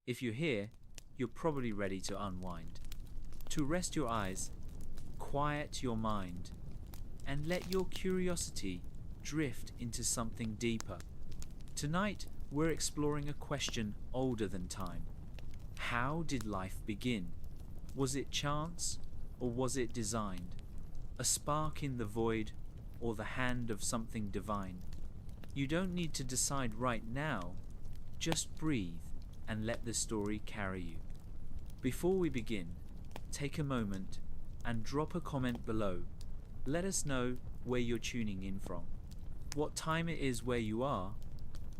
If you're here, you're probably ready to unwind, to rest your eyes, quiet your mind, and let your curiosity drift into something deeper. Tonight, we're exploring a question older than time. How did life begin? Was it chance, or was it designed? A spark in the void, or the hand of something divine? You don't need to decide right now, just breathe and let the story carry you. Before we begin, take a moment and drop a comment below. Let us know where you're tuning in from, what time it is where you are,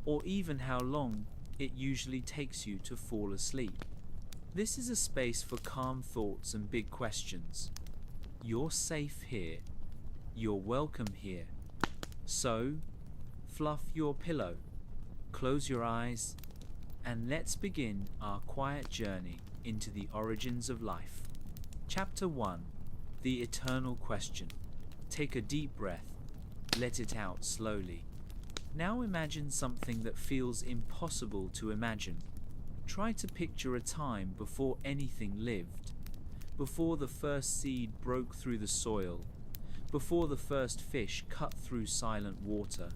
or even how long it usually takes you to fall asleep. This is a space for calm thoughts and big questions. You're safe here. You're welcome here. So, fluff your pillow, close your eyes, and let's begin our quiet journey into the origins of life. Chapter 1: The Eternal Question. Take a deep breath. Let it out slowly. Now imagine something that feels impossible to imagine. Try to picture a time before anything lived, before the first seed broke through the soil, before the first fish cut through silent water,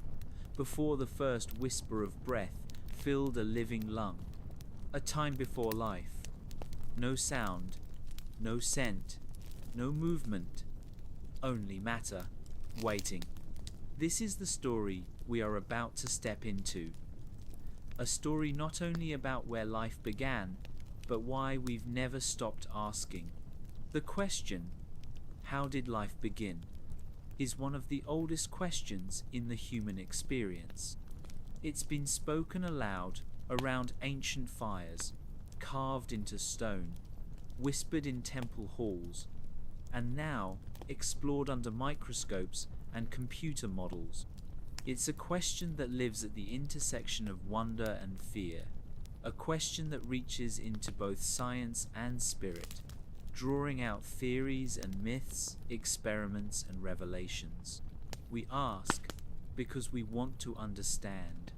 before the first whisper of breath filled a living lung. A time before life. No sound, no scent, no movement, only matter, waiting. This is the story we are about to step into. A story not only about where life began, but why we've never stopped asking. The question, how did life begin, is one of the oldest questions in the human experience. It's been spoken aloud around ancient fires, carved into stone, whispered in temple halls, and now explored under microscopes and computer models. It's a question that lives at the intersection of wonder and fear, a question that reaches into both science and spirit, drawing out theories and myths, experiments and revelations. We ask because we want to understand,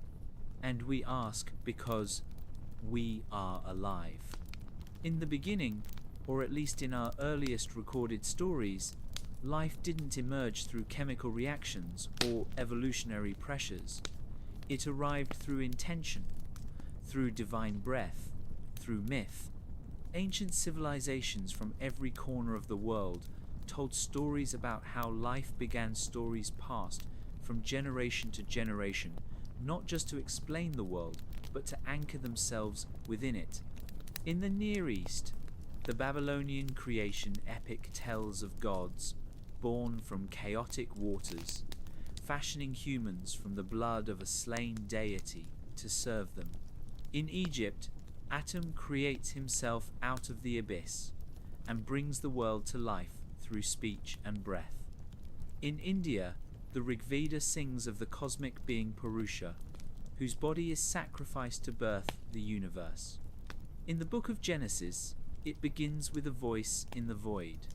and we ask because we are alive. In the beginning, or at least in our earliest recorded stories, life didn't emerge through chemical reactions or evolutionary pressures. It arrived through intention, through divine breath, through myth. Ancient civilizations from every corner of the world told stories about how life began, stories passed from generation to generation, not just to explain the world, but to anchor themselves within it. In the Near East, the Babylonian creation epic tells of gods born from chaotic waters, fashioning humans from the blood of a slain deity to serve them. In Egypt, Atum creates himself out of the abyss and brings the world to life through speech and breath. In India, the Rig Veda sings of the cosmic being Purusha, whose body is sacrificed to birth the universe. In the book of Genesis, it begins with a voice in the void.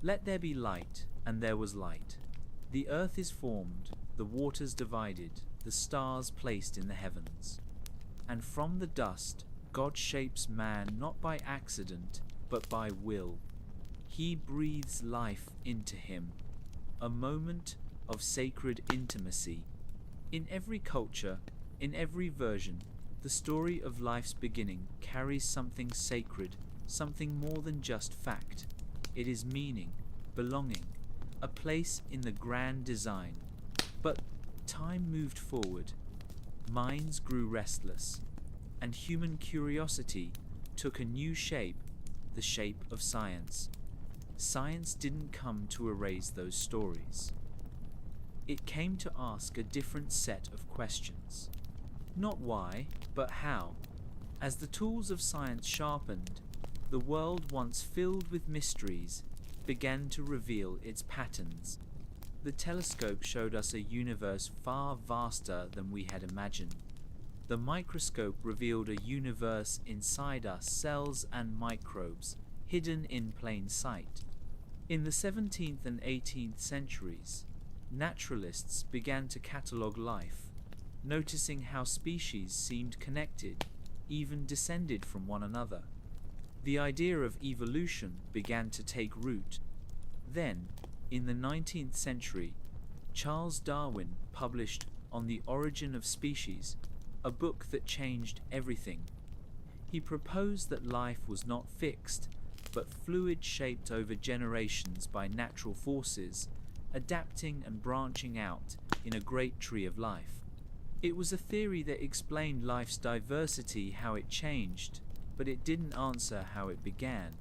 Let there be light, and there was light. The earth is formed, the waters divided, the stars placed in the heavens. And from the dust, God shapes man not by accident, but by will. He breathes life into him, a moment of sacred intimacy. In every culture, in every version, the story of life's beginning carries something sacred, something more than just fact. It is meaning, belonging, a place in the grand design. But time moved forward. Minds grew restless, and human curiosity took a new shape, the shape of science. Science didn't come to erase those stories. It came to ask a different set of questions. Not why, but how. As the tools of science sharpened, the world once filled with mysteries began to reveal its patterns. The telescope showed us a universe far vaster than we had imagined. The microscope revealed a universe inside us, cells and microbes, hidden in plain sight. In the 17th and 18th centuries, naturalists began to catalogue life, noticing how species seemed connected, even descended from one another. The idea of evolution began to take root. Then, in the 19th century, Charles Darwin published On the Origin of Species, a book that changed everything. He proposed that life was not fixed, but fluid, shaped over generations by natural forces, adapting and branching out in a great tree of life. It was a theory that explained life's diversity, how it changed, but it didn't answer how it began.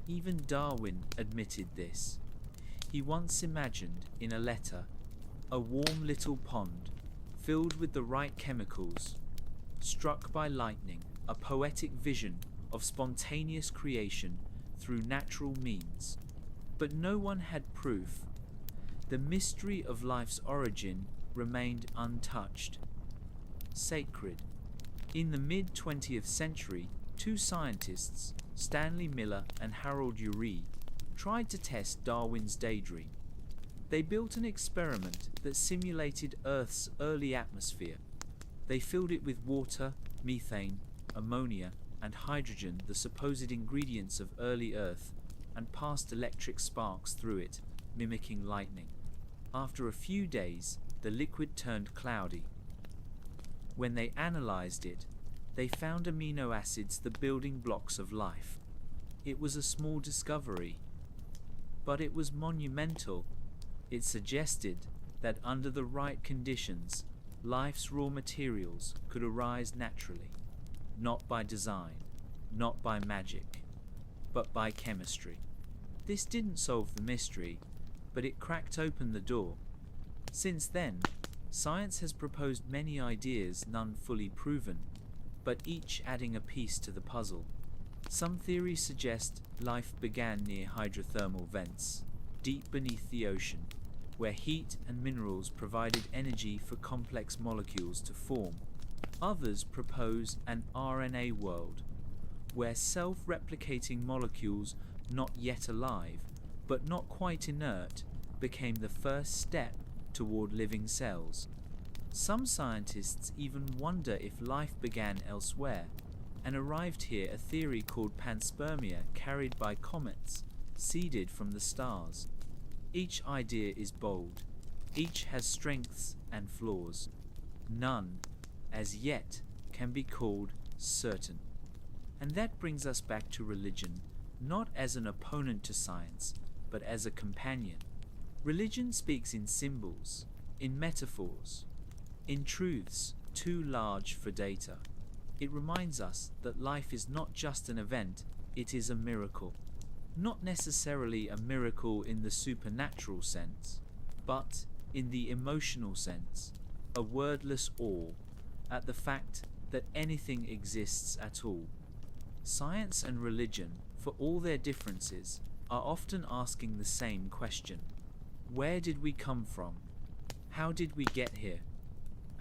Even Darwin admitted this. He once imagined, in a letter, a warm little pond, filled with the right chemicals, struck by lightning, a poetic vision of spontaneous creation through natural means. But no one had proof. The mystery of life's origin remained untouched. Sacred. In the mid-20th century, two scientists, Stanley Miller and Harold Urey, tried to test Darwin's daydream. They built an experiment that simulated Earth's early atmosphere. They filled it with water, methane, ammonia, and hydrogen, the supposed ingredients of early Earth, and passed electric sparks through it, mimicking lightning. After a few days, the liquid turned cloudy. When they analyzed it, they found amino acids, the building blocks of life. It was a small discovery, but it was monumental. It suggested that under the right conditions, life's raw materials could arise naturally, not by design, not by magic, but by chemistry. This didn't solve the mystery, but it cracked open the door. Since then, science has proposed many ideas, none fully proven, but each adding a piece to the puzzle. Some theories suggest life began near hydrothermal vents, deep beneath the ocean, where heat and minerals provided energy for complex molecules to form. Others propose an RNA world, where self-replicating molecules not yet alive, but not quite inert, became the first step toward living cells. Some scientists even wonder if life began elsewhere and arrived here, a theory called panspermia, carried by comets, seeded from the stars. Each idea is bold. Each has strengths and flaws. None, as yet, can be called certain. And that brings us back to religion, not as an opponent to science, but as a companion. Religion speaks in symbols, in metaphors, in truths too large for data. It reminds us that life is not just an event, it is a miracle. Not necessarily a miracle in the supernatural sense, but in the emotional sense, a wordless awe at the fact that anything exists at all. Science and religion, for all their differences, are often asking the same question. Where did we come from? How did we get here?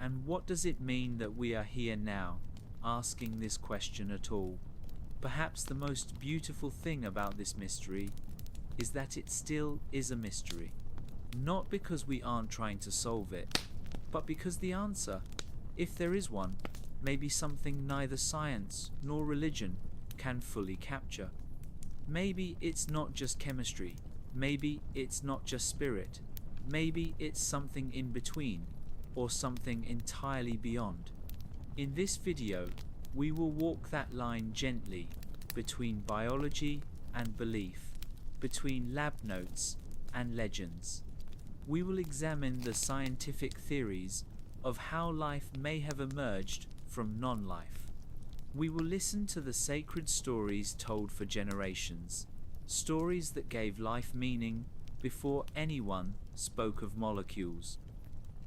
And what does it mean that we are here now, asking this question at all? Perhaps the most beautiful thing about this mystery is that it still is a mystery. Not because we aren't trying to solve it, but because the answer, if there is one, may be something neither science nor religion can fully capture. Maybe it's not just chemistry. Maybe it's not just spirit. Maybe it's something in between, or something entirely beyond. In this video, we will walk that line gently between biology and belief, between lab notes and legends. We will examine the scientific theories of how life may have emerged from non-life. We will listen to the sacred stories told for generations, stories that gave life meaning before anyone spoke of molecules.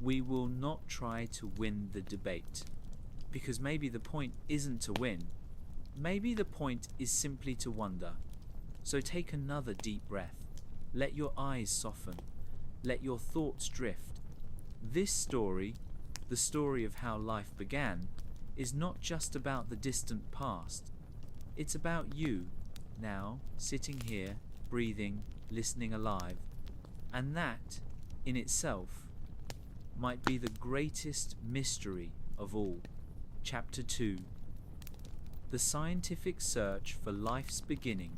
We will not try to win the debate, because maybe the point isn't to win. Maybe the point is simply to wonder. So take another deep breath. Let your eyes soften. Let your thoughts drift. This story, the story of how life began, is not just about the distant past. It's about you, now, sitting here, breathing, listening alive. And that, in itself, might be the greatest mystery of all. Chapter 2. The scientific search for life's beginning.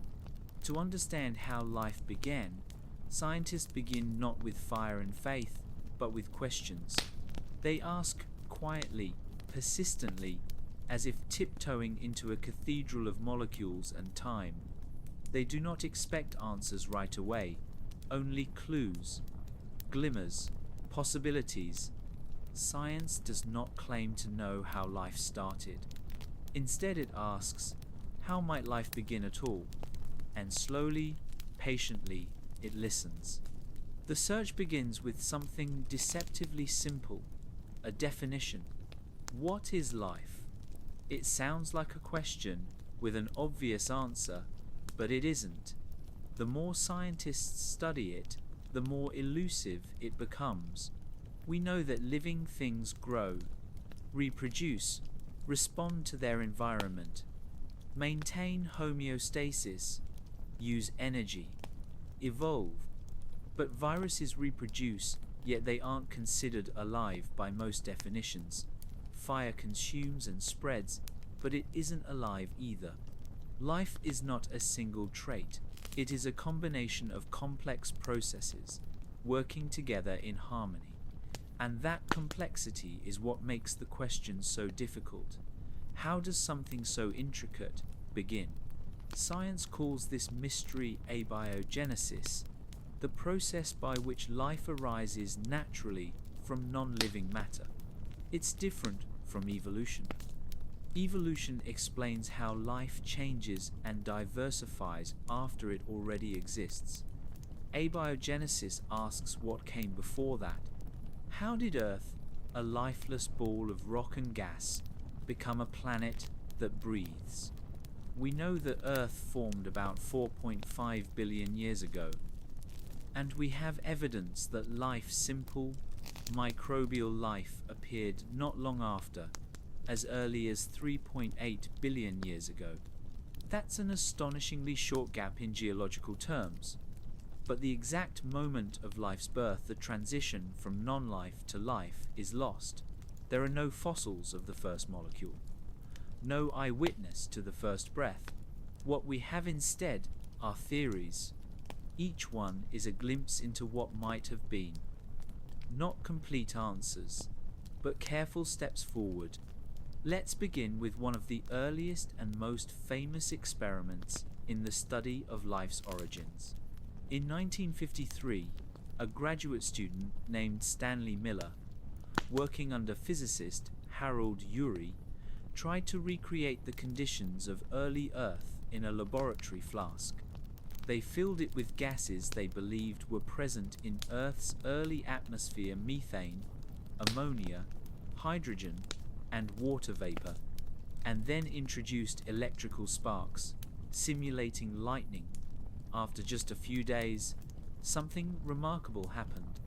To understand how life began, scientists begin not with fire and faith, but with questions. They ask quietly, persistently, as if tiptoeing into a cathedral of molecules and time. They do not expect answers right away, only clues, glimmers, possibilities. Science does not claim to know how life started. Instead, it asks, how might life begin at all? And slowly, patiently, it listens. The search begins with something deceptively simple, a definition. What is life? It sounds like a question with an obvious answer, but it isn't. The more scientists study it, the more elusive it becomes. We know that living things grow, reproduce, respond to their environment, maintain homeostasis, use energy, evolve. But viruses reproduce, yet they aren't considered alive by most definitions. Fire consumes and spreads, but it isn't alive either. Life is not a single trait. It is a combination of complex processes working together in harmony. And that complexity is what makes the question so difficult. How does something so intricate begin? Science calls this mystery abiogenesis, the process by which life arises naturally from non-living matter. It's different from evolution. Evolution explains how life changes and diversifies after it already exists. Abiogenesis asks what came before that. How did Earth, a lifeless ball of rock and gas, become a planet that breathes? We know that Earth formed about 4.5 billion years ago, and we have evidence that life, simple, microbial life, appeared not long after, as early as 3.8 billion years ago. That's an astonishingly short gap in geological terms. But the exact moment of life's birth, the transition from non-life to life, is lost. There are no fossils of the first molecule, no eyewitness to the first breath. What we have instead are theories. Each one is a glimpse into what might have been. Not complete answers, but careful steps forward. Let's begin with one of the earliest and most famous experiments in the study of life's origins. In 1953, a graduate student named Stanley Miller, working under physicist Harold Urey, tried to recreate the conditions of early Earth in a laboratory flask. They filled it with gases they believed were present in Earth's early atmosphere: methane, ammonia, hydrogen, and water vapor, and then introduced electrical sparks, simulating lightning. After just a few days, something remarkable happened.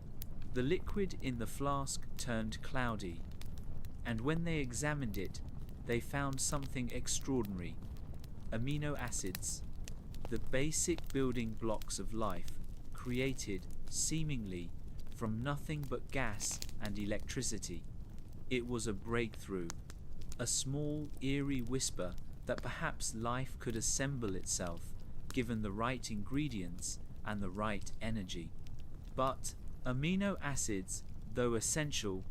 The liquid in the flask turned cloudy, and when they examined it, they found something extraordinary: amino acids, the basic building blocks of life, created, seemingly, from nothing but gas and electricity. It was a breakthrough, a small, eerie whisper that perhaps life could assemble itself given the right ingredients and the right energy. But amino acids, though essential,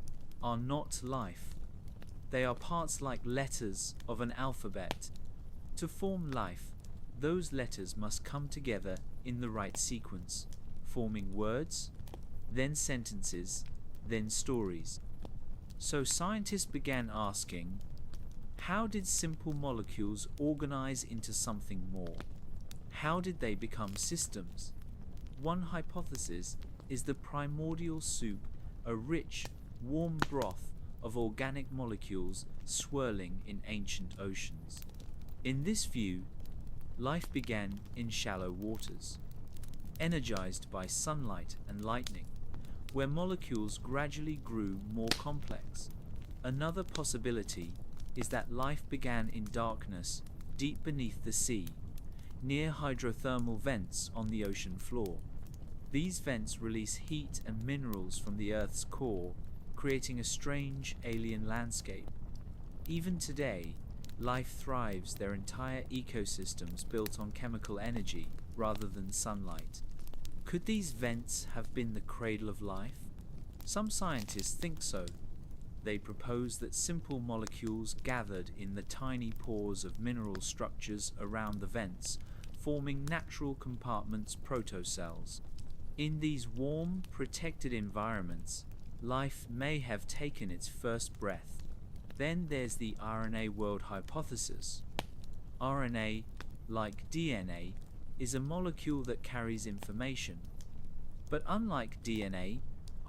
are not life. They are parts like letters of an alphabet. To form life, those letters must come together in the right sequence, forming words, then sentences, then stories. So scientists began asking, how did simple molecules organize into something more? How did they become systems? One hypothesis is the primordial soup, a rich, warm broth of organic molecules swirling in ancient oceans. In this view, life began in shallow waters, energized by sunlight and lightning, where molecules gradually grew more complex. Another possibility is that life began in darkness deep beneath the sea, near hydrothermal vents on the ocean floor. These vents release heat and minerals from the Earth's core, creating a strange alien landscape. Even today, Life thrives, their entire ecosystems built on chemical energy rather than sunlight. Could these vents have been the cradle of life? Some scientists think so. They propose that simple molecules gathered in the tiny pores of mineral structures around the vents, forming natural compartments, protocells. In these warm, protected environments, life may have taken its first breath. Then there's the RNA world hypothesis. RNA, like DNA, is a molecule that carries information. But unlike DNA,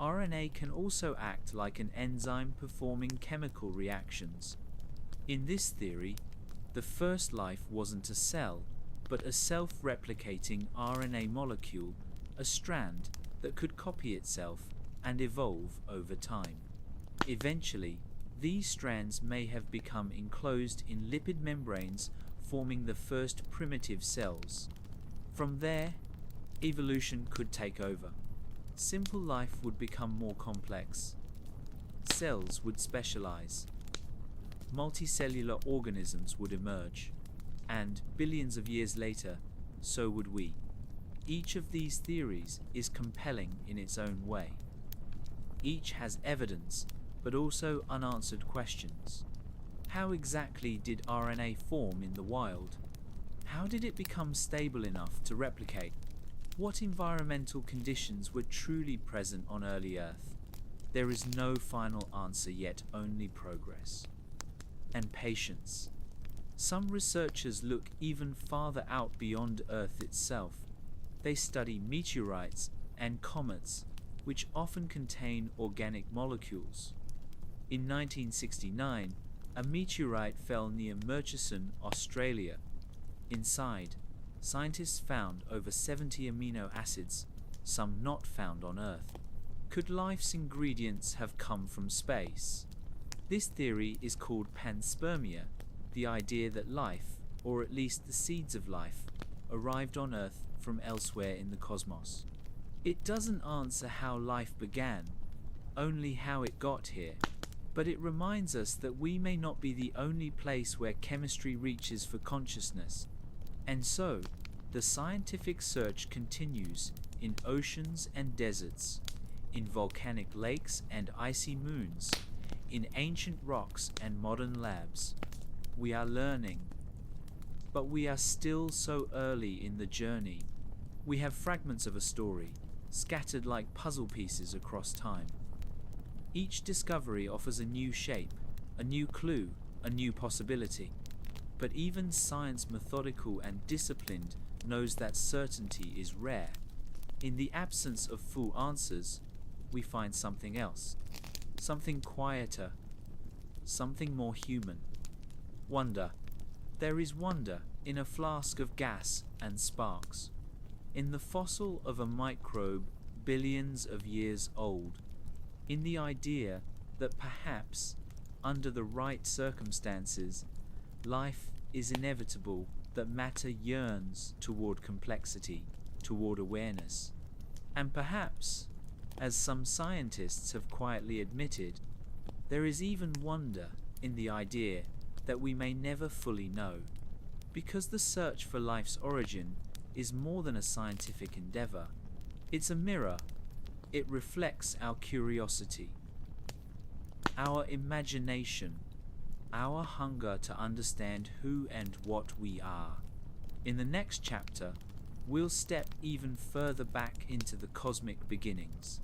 RNA can also act like an enzyme performing chemical reactions. In this theory, the first life wasn't a cell, but a self-replicating RNA molecule, a strand that could copy itself and evolve over time. Eventually, these strands may have become enclosed in lipid membranes, forming the first primitive cells. From there, evolution could take over. Simple life would become more complex. Cells would specialize. Multicellular organisms would emerge. And billions of years later, so would we. Each of these theories is compelling in its own way. Each has evidence, but also unanswered questions. How exactly did RNA form in the wild? How did it become stable enough to replicate? What environmental conditions were truly present on early Earth? There is no final answer yet, only progress. And patience. Some researchers look even farther out beyond Earth itself. They study meteorites and comets, which often contain organic molecules. In 1969, a meteorite fell near Murchison, Australia. Inside, scientists found over 70 amino acids, some not found on Earth. Could life's ingredients have come from space? This theory is called panspermia, the idea that life, or at least the seeds of life, arrived on Earth from elsewhere in the cosmos. It doesn't answer how life began, only how it got here, but it reminds us that we may not be the only place where chemistry reaches for consciousness. And so, the scientific search continues in oceans and deserts, in volcanic lakes and icy moons, in ancient rocks and modern labs. We are learning, but we are still so early in the journey. We have fragments of a story, scattered like puzzle pieces across time. Each discovery offers a new shape, a new clue, a new possibility. But even science, methodical and disciplined, knows that certainty is rare. In the absence of full answers, we find something else, something quieter, something more human. Wonder. There is wonder in a flask of gas and sparks, in the fossil of a microbe billions of years old, in the idea that perhaps, under the right circumstances, life is inevitable, that matter yearns toward complexity, toward awareness. And perhaps, as some scientists have quietly admitted, there is even wonder in the idea that we may never fully know, because the search for life's origin is more than a scientific endeavor. It's a mirror. It reflects our curiosity, our imagination, our hunger to understand who and what we are. In the next chapter, we'll step even further back into the cosmic beginnings,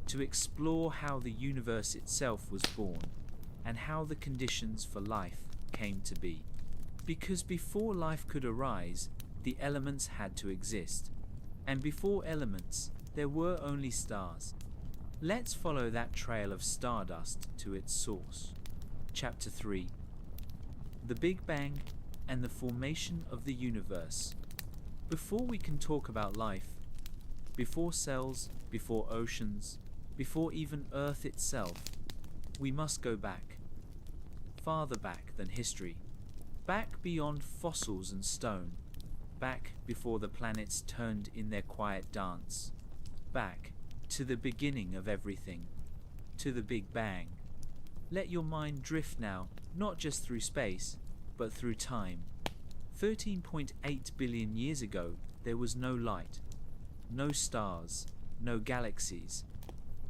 to explore how the universe itself was born, and how the conditions for life came to be. Because before life could arise, the elements had to exist, and before elements, there were only stars. Let's follow that trail of stardust to its source. Chapter 3. The Big Bang and the Formation of the Universe. Before we can talk about life, before cells, before oceans, before even Earth itself, we must go back. Farther back than history. Back beyond fossils and stone. Back before the planets turned in their quiet dance. Back to the beginning of everything. To the Big Bang. Let your mind drift now, not just through space, but through time. 13.8 billion years ago, there was no light, no stars, no galaxies,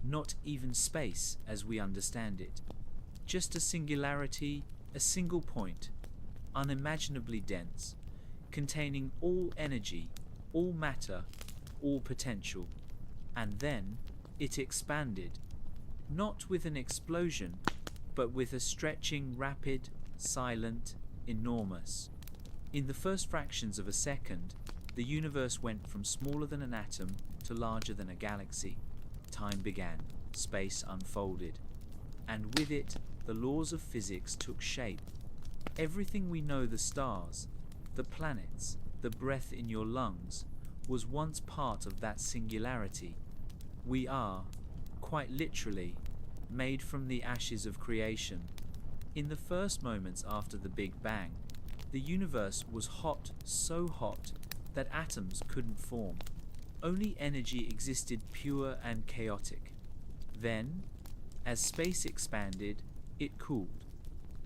not even space as we understand it. Just a singularity, a single point, unimaginably dense, containing all energy, all matter, all potential. And then it expanded, not with an explosion, but with a stretching, rapid, silent, enormous. In the first fractions of a second, the universe went from smaller than an atom to larger than a galaxy. Time began, space unfolded, and with it, the laws of physics took shape. Everything we know, the stars, the planets, the breath in your lungs, was once part of that singularity. We are, quite literally, made from the ashes of creation. In the first moments after the Big Bang, the universe was hot, so hot that atoms couldn't form. Only energy existed, pure and chaotic. Then, as space expanded, it cooled.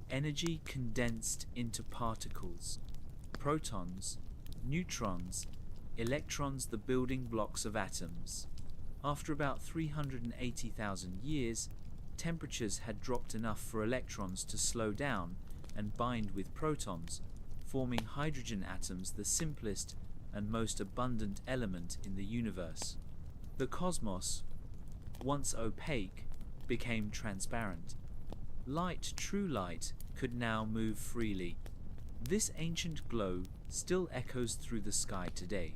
Energy condensed into particles, protons, neutrons, electrons, the building blocks of atoms. After about 380,000 years, temperatures had dropped enough for electrons to slow down and bind with protons, forming hydrogen atoms, the simplest and most abundant element in the universe. The cosmos, once opaque, became transparent. Light, true light, could now move freely. This ancient glow still echoes through the sky today,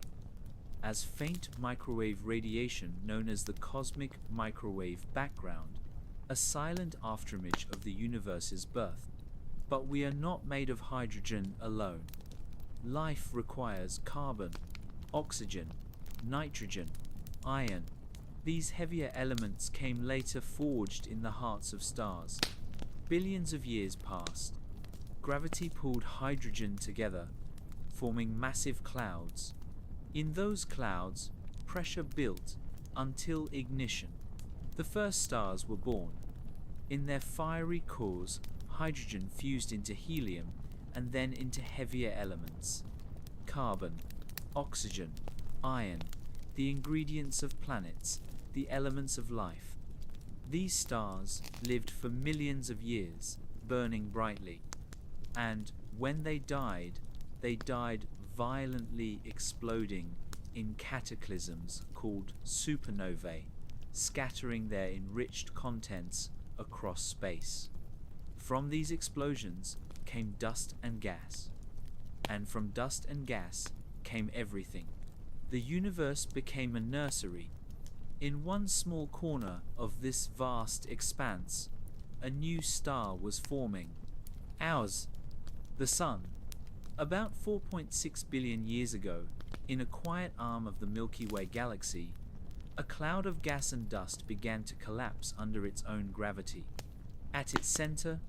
as faint microwave radiation known as the cosmic microwave background, a silent afterimage of the universe's birth. But we are not made of hydrogen alone. Life requires carbon, oxygen, nitrogen, iron. These heavier elements came later, forged in the hearts of stars. Billions of years passed. Gravity pulled hydrogen together, forming massive clouds. In those clouds, pressure built until ignition. The first stars were born. In their fiery cores, hydrogen fused into helium and then into heavier elements. Carbon, oxygen, iron, the ingredients of planets, the elements of life. These stars lived for millions of years, burning brightly. And when they died violently, exploding in cataclysms called supernovae, scattering their enriched contents across space. From these explosions came dust and gas, and from dust and gas came everything. The universe became a nursery. In one small corner of this vast expanse, a new star was forming. Ours, the Sun. About 4.6 billion years ago, in a quiet arm of the Milky Way galaxy, a cloud of gas and dust began to collapse under its own gravity. At its center,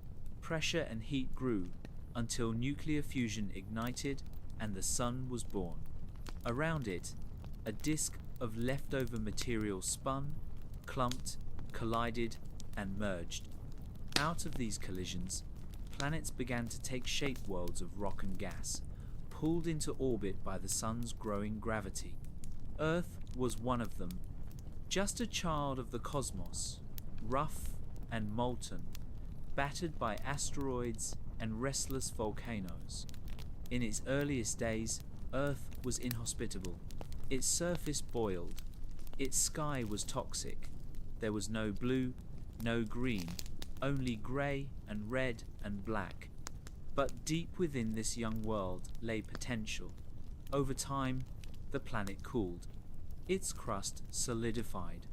pressure and heat grew until nuclear fusion ignited and the Sun was born. Around it, a disk of leftover material spun, clumped, collided, and merged. Out of these collisions, planets began to take shape, worlds of rock and gas, pulled into orbit by the Sun's growing gravity. Earth was one of them, just a child of the cosmos, rough and molten, battered by asteroids and restless volcanoes. In its earliest days, Earth was inhospitable. Its surface boiled. Its sky was toxic. There was no blue, no green, only grey and red and black. But deep within this young world lay potential. Over time, the planet cooled. Its crust solidified.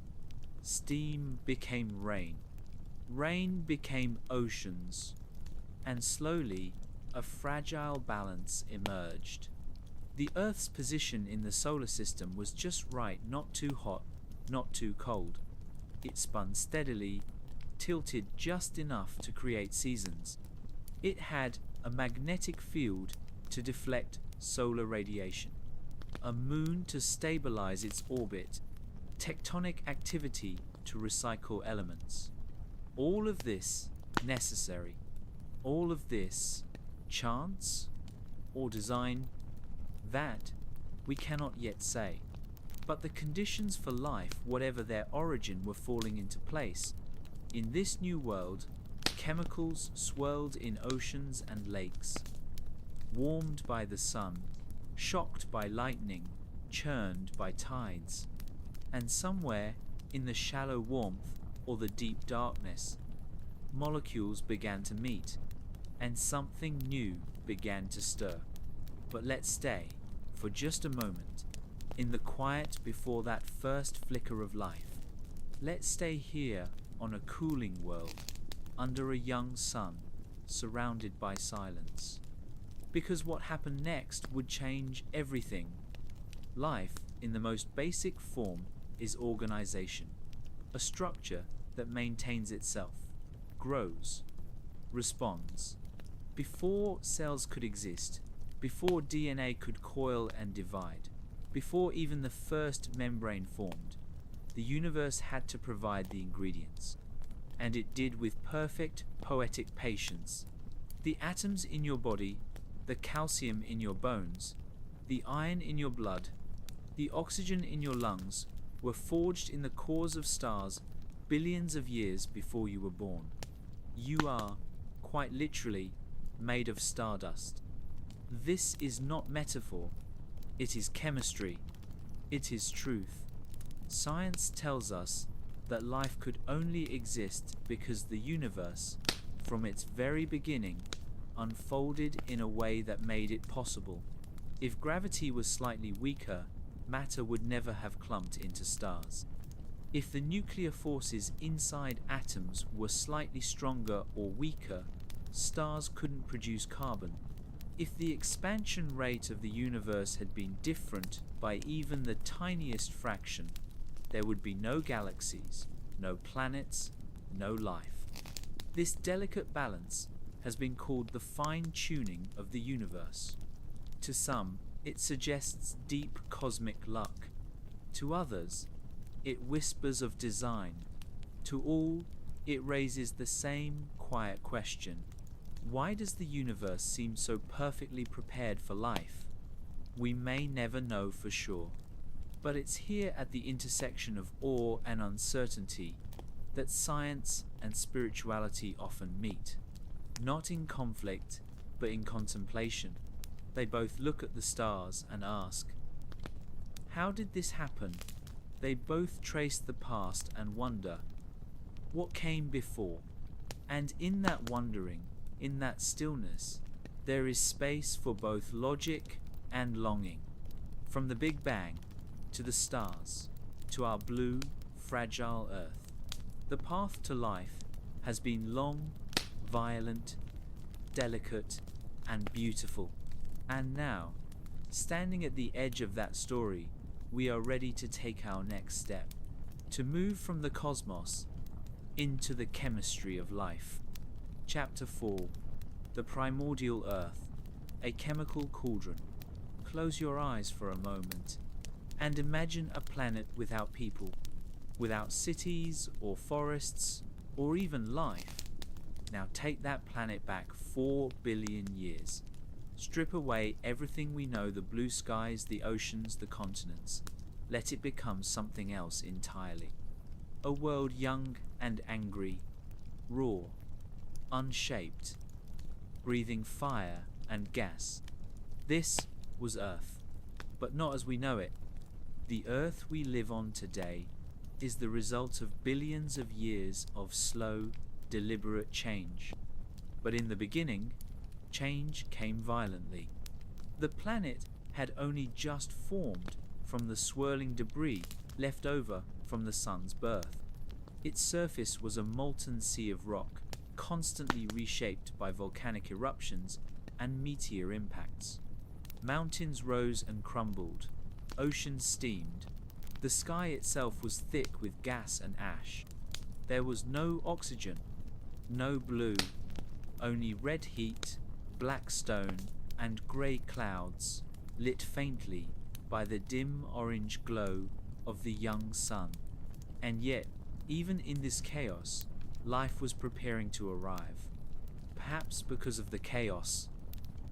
Steam became rain. Rain became oceans. And slowly, a fragile balance emerged. The Earth's position in the solar system was just right, not too hot, not too cold. It spun steadily, tilted just enough to create seasons. It had a magnetic field to deflect solar radiation, a moon to stabilize its orbit, tectonic activity to recycle elements. All of this necessary. All of this Chance? Or design? That we cannot yet say. But the conditions for life, whatever their origin, were falling into place. In this new world, chemicals swirled in oceans and lakes, warmed by the sun, shocked by lightning, churned by tides. And somewhere in the shallow warmth or the deep darkness, molecules began to meet, and something new began to stir. But let's stay, for just a moment, in the quiet before that first flicker of life. Let's stay here on a cooling world, under a young sun, surrounded by silence. Because what happened next would change everything. Life, in the most basic form, is organization, a structure that maintains itself, grows, responds. Before cells could exist, before DNA could coil and divide, before even the first membrane formed, the universe had to provide the ingredients. And it did with perfect, poetic patience. The atoms in your body, the calcium in your bones, the iron in your blood, the oxygen in your lungs were forged in the cores of stars billions of years before you were born. You are, quite literally, made of stardust. This is not metaphor. It is chemistry. It is truth. Science tells us that life could only exist because the universe, from its very beginning, unfolded in a way that made it possible. If gravity was slightly weaker, matter would never have clumped into stars. If the nuclear forces inside atoms were slightly stronger or weaker, stars couldn't produce carbon. If the expansion rate of the universe had been different by even the tiniest fraction, there would be no galaxies, no planets, no life. This delicate balance has been called the fine-tuning of the universe. To some, it suggests deep cosmic luck. To others, it whispers of design. To all, it raises the same quiet question. Why does the universe seem so perfectly prepared for life? We may never know for sure. But it's here at the intersection of awe and uncertainty that science and spirituality often meet. Not in conflict, but in contemplation. They both look at the stars and ask, how did this happen? They both trace the past and wonder, what came before? And in that wondering, in that stillness, there is space for both logic and longing. From the Big Bang to the stars, to our blue, fragile Earth, the path to life has been long, violent, delicate, and beautiful. And now, standing at the edge of that story, we are ready to take our next step, to move from the cosmos into the chemistry of life. Chapter 4: The Primordial Earth, a Chemical Cauldron. Close your eyes for a moment and imagine a planet without people, without cities or forests or even life. Now take that planet back 4 billion years. Strip away everything we know, the blue skies, the oceans, the continents. Let it become something else entirely. A world young and angry, raw, unshaped, breathing fire and gas. This was Earth, but not as we know it. The Earth we live on today is the result of billions of years of slow, deliberate change. But in the beginning, change came violently. The planet had only just formed from the swirling debris left over from the sun's birth. Its surface was a molten sea of rock, constantly reshaped by volcanic eruptions and meteor impacts. Mountains rose and crumbled, oceans steamed. The sky itself was thick with gas and ash. There was no oxygen, no blue, only red heat, black stone, and grey clouds, lit faintly by the dim orange glow of the young sun. And yet, even in this chaos, life was preparing to arrive. Perhaps because of the chaos,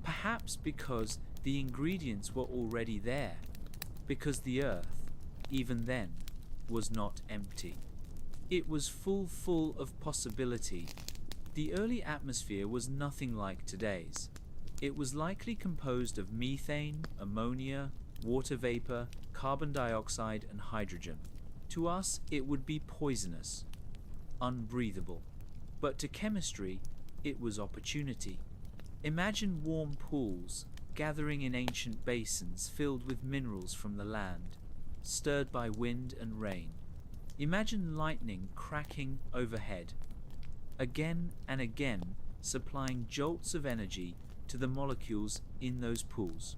Perhaps because the ingredients were already there, because the earth, even then, was not empty. It was full of possibility. The early atmosphere was nothing like today's. It was likely composed of methane, ammonia, water vapor, carbon dioxide, and hydrogen. To us, it would be poisonous, unbreathable. But to chemistry, it was opportunity. Imagine warm pools gathering in ancient basins filled with minerals from the land, stirred by wind and rain. Imagine lightning cracking overhead, again and again supplying jolts of energy to the molecules in those pools.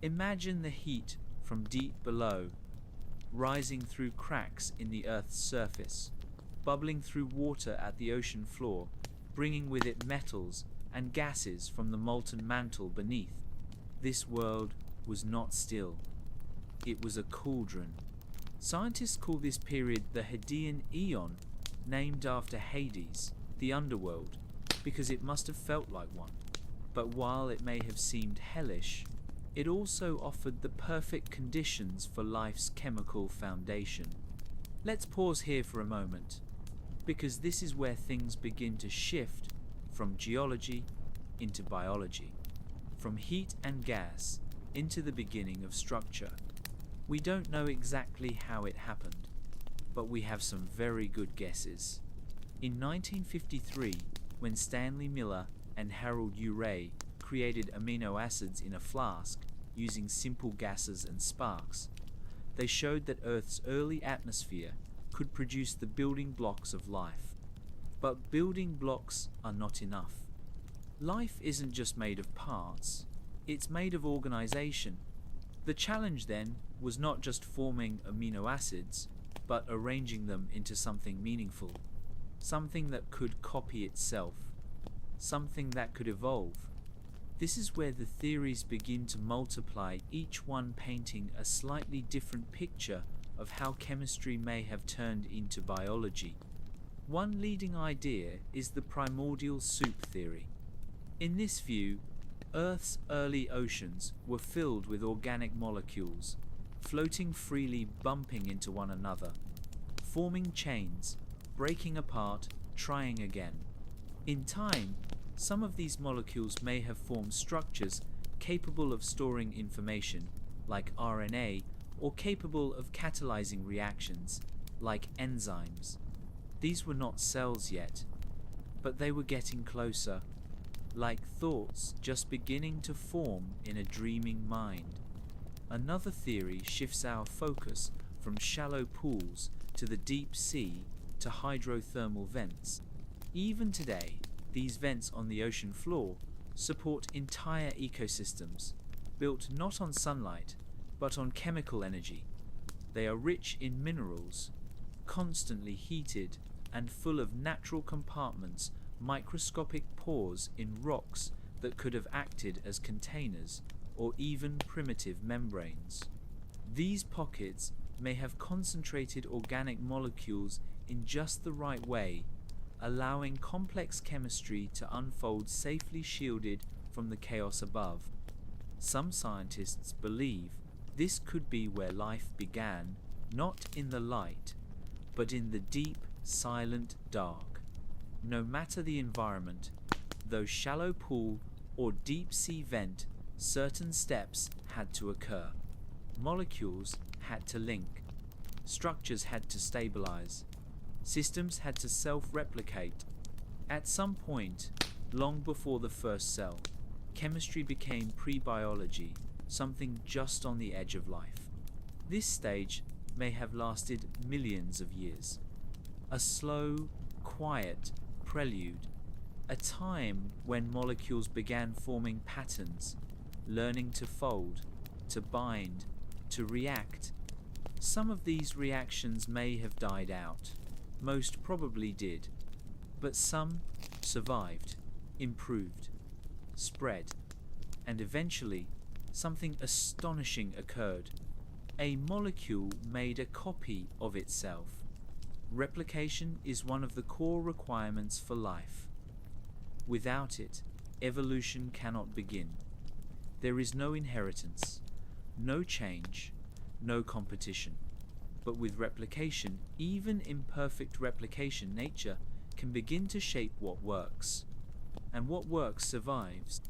Imagine the heat from deep below, rising through cracks in the Earth's surface, bubbling through water at the ocean floor, bringing with it metals and gases from the molten mantle beneath. This world was not still. It was a cauldron. Scientists call this period the Hadean Eon, named after Hades, the underworld, because it must have felt like one. But while it may have seemed hellish, it also offered the perfect conditions for life's chemical foundation. Let's pause here for a moment, because this is where things begin to shift from geology into biology, from heat and gas into the beginning of structure. We don't know exactly how it happened, but we have some very good guesses. In 1953, when Stanley Miller and Harold Urey created amino acids in a flask using simple gases and sparks, they showed that Earth's early atmosphere could produce the building blocks of life. But building blocks are not enough. Life isn't just made of parts, it's made of organization. The challenge then was not just forming amino acids, but arranging them into something meaningful, something that could copy itself, something that could evolve. This is where the theories begin to multiply, each one painting a slightly different picture of how chemistry may have turned into biology. One leading idea is the primordial soup theory. In this view, Earth's early oceans were filled with organic molecules, floating freely, bumping into one another, forming chains, breaking apart, trying again. In time, some of these molecules may have formed structures capable of storing information, like RNA, or capable of catalyzing reactions, like enzymes. These were not cells yet, but they were getting closer, like thoughts just beginning to form in a dreaming mind. Another theory shifts our focus from shallow pools to the deep sea to hydrothermal vents. Even today, these vents on the ocean floor support entire ecosystems, built not on sunlight, but on chemical energy. They are rich in minerals, constantly heated, and full of natural compartments, microscopic pores in rocks that could have acted as containers or even primitive membranes. These pockets may have concentrated organic molecules in just the right way, allowing complex chemistry to unfold safely shielded from the chaos above. Some scientists believe this could be where life began, not in the light, but in the deep, silent dark. No matter the environment, though shallow pool or deep sea vent, certain steps had to occur. Molecules had to link, structures had to stabilize, systems had to self-replicate. At some point, long before the first cell, chemistry became pre-biology, something just on the edge of life. This stage may have lasted millions of years. A slow, quiet prelude, a time when molecules began forming patterns, learning to fold, to bind, to react. Some of these reactions may have died out, most probably did, but some survived, improved, spread, and eventually something astonishing occurred. A molecule made a copy of itself. Replication is one of the core requirements for life. Without it, evolution cannot begin. There is no inheritance, no change, no competition. But with replication, even imperfect replication, nature can begin to shape what works. And what works survives,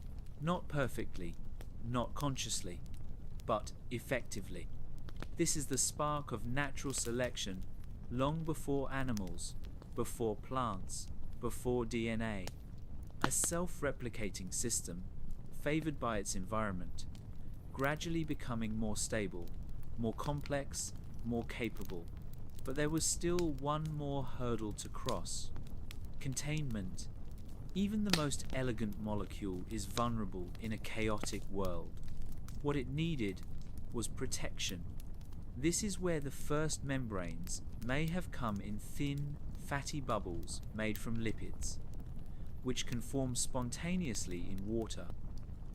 not perfectly, not consciously, but effectively. This is the spark of natural selection long before animals, before plants, before DNA. A self-replicating system, favored by its environment, gradually becoming more stable, more complex, more capable. But there was still one more hurdle to cross: containment. Even the most elegant molecule is vulnerable in a chaotic world. What it needed was protection. This is where the first membranes may have come in thin, fatty bubbles made from lipids, which can form spontaneously in water.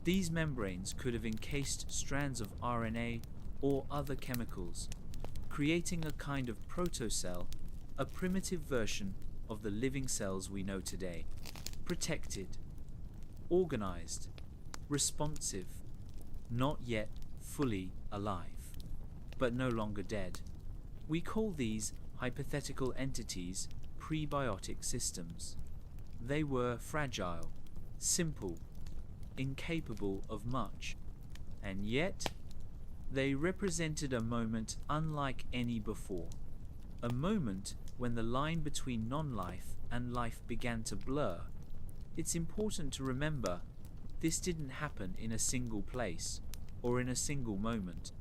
These membranes could have encased strands of RNA or other chemicals, creating a kind of protocell, a primitive version of the living cells we know today. Protected, organized, responsive, not yet fully alive, but no longer dead. We call these hypothetical entities prebiotic systems. They were fragile, simple, incapable of much, and yet they represented a moment unlike any before. A moment when the line between non-life and life began to blur. It's important to remember this didn't happen in a single place or in a single moment.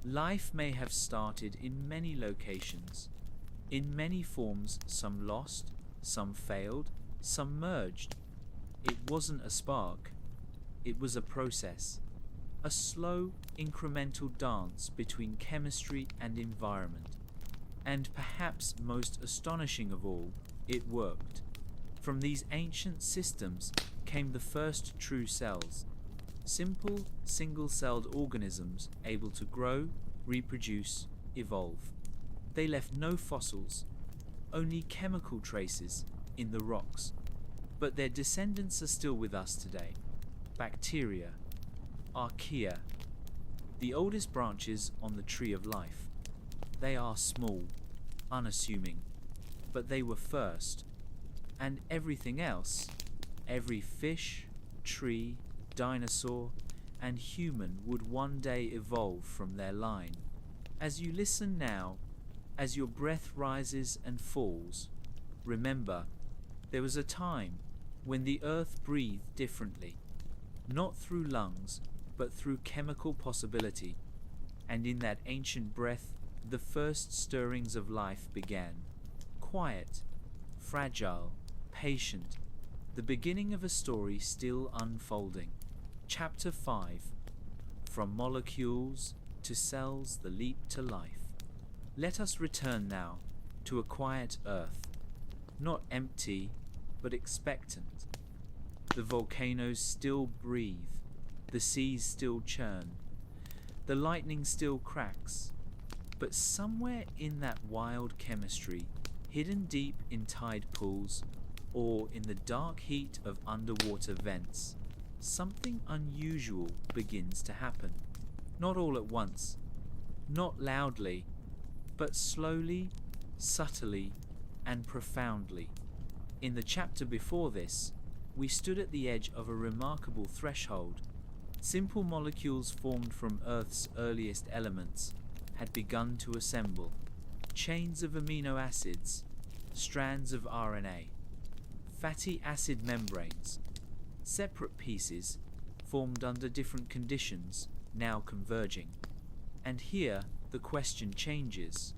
Life may have started in many locations, in many forms, some lost, some failed, some merged. It wasn't a spark, it was a process, a slow, incremental dance between chemistry and environment. And perhaps most astonishing of all, it worked. From these ancient systems came the first true cells, simple, single-celled organisms able to grow, reproduce, evolve. They left no fossils, only chemical traces in the rocks. But their descendants are still with us today. Bacteria, archaea, the oldest branches on the tree of life. They are small, unassuming, but they were first. And everything else, every fish, tree, dinosaur, and human would one day evolve from their line. As you listen now, as your breath rises and falls, remember, there was a time when the earth breathed differently, not through lungs, but through chemical possibility, and in that ancient breath, the first stirrings of life began. Quiet, fragile, patient, the beginning of a story still unfolding. Chapter 5. From molecules to cells, the leap to life. Let us return now to a quiet earth, not empty, but expectant. The volcanoes still breathe, the seas still churn, the lightning still cracks, but somewhere in that wild chemistry, hidden deep in tide pools, or in the dark heat of underwater vents, something unusual begins to happen. Not all at once, not loudly, but slowly, subtly, and profoundly. In the chapter before this, we stood at the edge of a remarkable threshold. Simple molecules formed from Earth's earliest elements had begun to assemble. Chains of amino acids, strands of RNA, fatty acid membranes, separate pieces formed under different conditions, now converging. And here the question changes.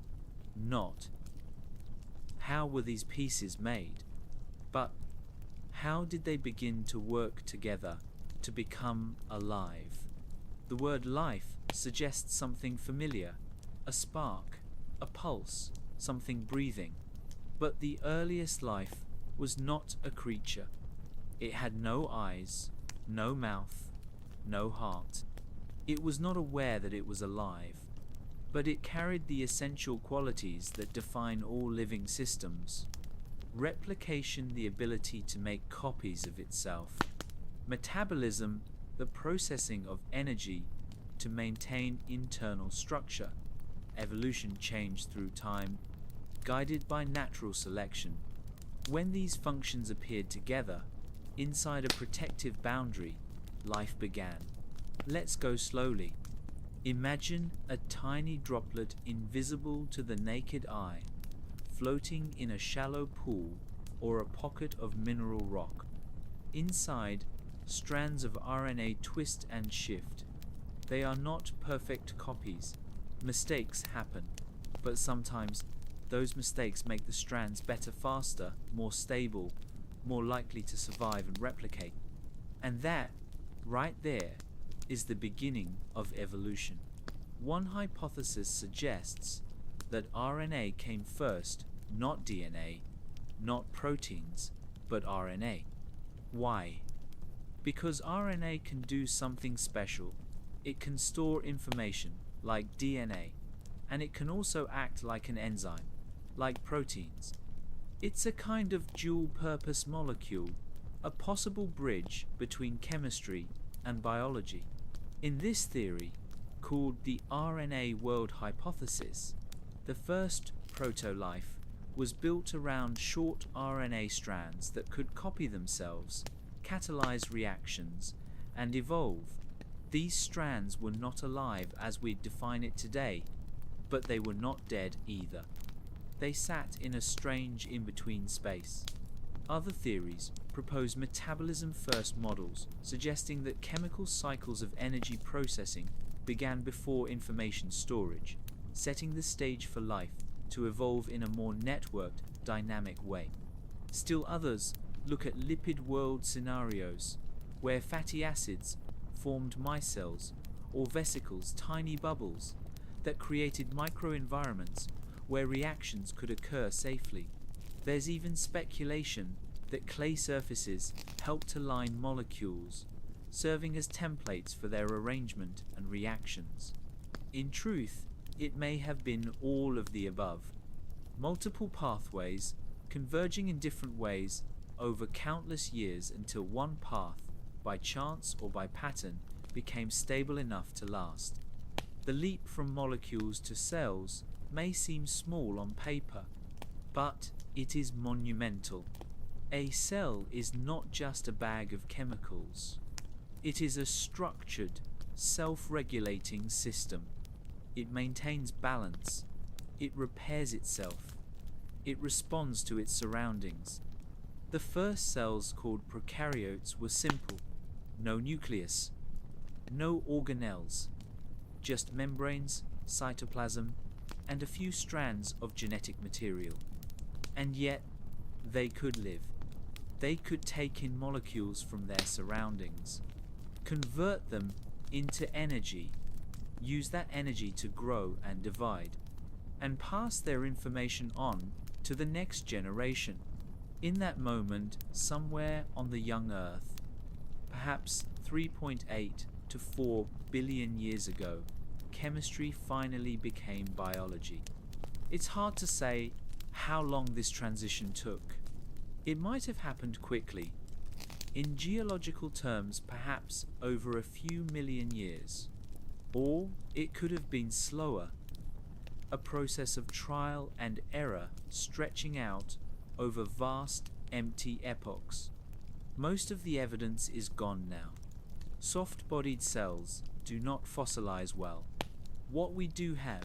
Not how were these pieces made, but how did they begin to work together to become alive? The word life suggests something familiar, a spark, a pulse, something breathing. But the earliest life was not a creature. It had no eyes, no mouth, no heart. It was not aware that it was alive, but it carried the essential qualities that define all living systems. Replication, the ability to make copies of itself. Metabolism, the processing of energy to maintain internal structure. Evolution changed through time, guided by natural selection. When these functions appeared together, inside a protective boundary, life began. Let's go slowly. Imagine a tiny droplet invisible to the naked eye, floating in a shallow pool or a pocket of mineral rock. Inside, strands of RNA twist and shift. They are not perfect copies. Mistakes happen, but sometimes those mistakes make the strands better, faster, more stable, more likely to survive and replicate. And that, right there, is the beginning of evolution. One hypothesis suggests that RNA came first, not DNA, not proteins, but RNA. Why? Because RNA can do something special. It can store information, like DNA, and it can also act like an enzyme, like proteins. It's a kind of dual-purpose molecule, a possible bridge between chemistry and biology. In this theory, called the RNA world hypothesis, the first proto-life was built around short RNA strands that could copy themselves, catalyze reactions, and evolve. These strands were not alive as we define it today, but they were not dead either. They sat in a strange in-between space. Other theories propose metabolism-first models, suggesting that chemical cycles of energy processing began before information storage, setting the stage for life to evolve in a more networked, dynamic way. Still others look at lipid world scenarios, where fatty acids formed micelles or vesicles, tiny bubbles, that created microenvironments where reactions could occur safely. There's even speculation that clay surfaces help to line molecules, serving as templates for their arrangement and reactions. In truth, it may have been all of the above. Multiple pathways, converging in different ways over countless years until one path, by chance or by pattern, became stable enough to last. The leap from molecules to cells may seem small on paper, but it is monumental. A cell is not just a bag of chemicals. It is a structured, self-regulating system. It maintains balance. It repairs itself. It responds to its surroundings. The first cells, called prokaryotes, were simple. No nucleus. No organelles. Just membranes, cytoplasm, and a few strands of genetic material. And yet, they could live. They could take in molecules from their surroundings, convert them into energy, use that energy to grow and divide, and pass their information on to the next generation. In that moment, somewhere on the young Earth, perhaps 3.8 to 4 billion years ago, chemistry finally became biology. It's hard to say how long this transition took. It might have happened quickly. In geological terms, perhaps over a few million years. Or it could have been slower, a process of trial and error stretching out over vast, empty epochs. Most of the evidence is gone now. Soft-bodied cells do not fossilize well. What we do have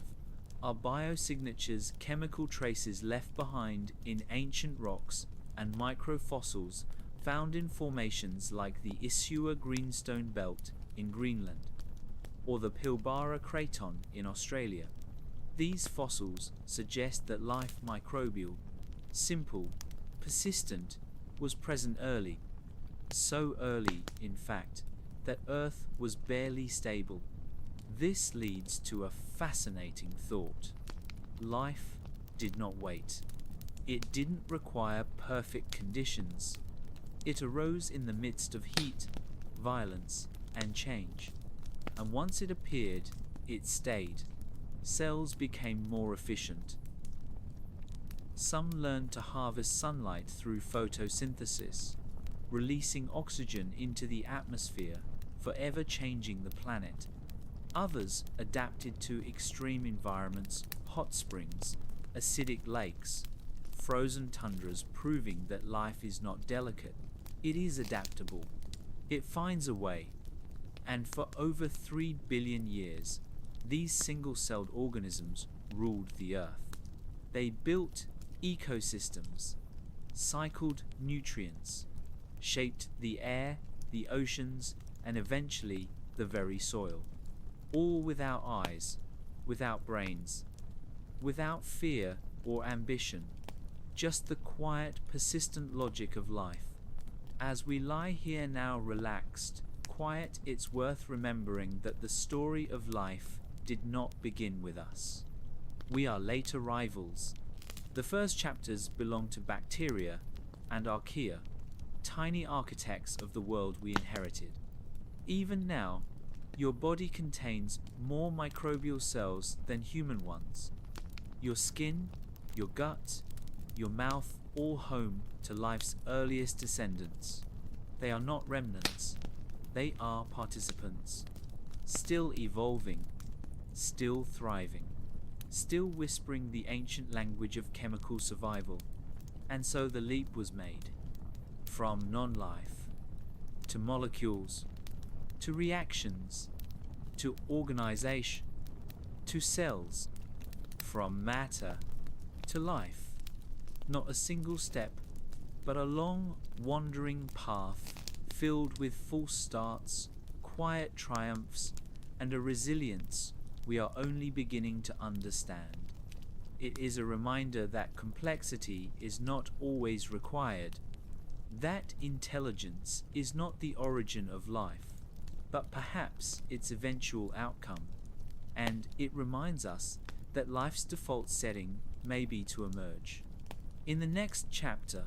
are biosignatures, chemical traces left behind in ancient rocks and microfossils found in formations like the Isua Greenstone Belt in Greenland or the Pilbara Craton in Australia. These fossils suggest that life, microbial, simple, persistent, was present early. So early, in fact, that Earth was barely stable. This leads to a fascinating thought. Life did not wait. It didn't require perfect conditions. It arose in the midst of heat, violence, and change. And once it appeared, it stayed. Cells became more efficient. Some learned to harvest sunlight through photosynthesis, releasing oxygen into the atmosphere forever changing the planet. Others adapted to extreme environments, hot springs, acidic lakes, frozen tundras, proving that life is not delicate. It is adaptable. It finds a way. And for over 3 billion years, these single-celled organisms ruled the Earth. They built ecosystems, cycled nutrients, shaped the air, the oceans, and eventually the very soil. All without eyes, without brains, without fear or ambition, just the quiet, persistent logic of life. As we lie here now relaxed, quiet, it's worth remembering that the story of life did not begin with us. We are late arrivals. The first chapters belong to bacteria and archaea, tiny architects of the world we inherited. Even now, your body contains more microbial cells than human ones. Your skin, your gut, your mouth, all home to life's earliest descendants. They are not remnants. They are participants, still evolving, still thriving, still whispering the ancient language of chemical survival. And so the leap was made, from non-life, to molecules, to reactions, to organization, to cells, from matter to life. Not a single step, but a long, wandering path filled with false starts, quiet triumphs, and a resilience we are only beginning to understand. It is a reminder that complexity is not always required, that intelligence is not the origin of life, but perhaps its eventual outcome, and it reminds us that life's default setting may be to emerge. In the next chapter,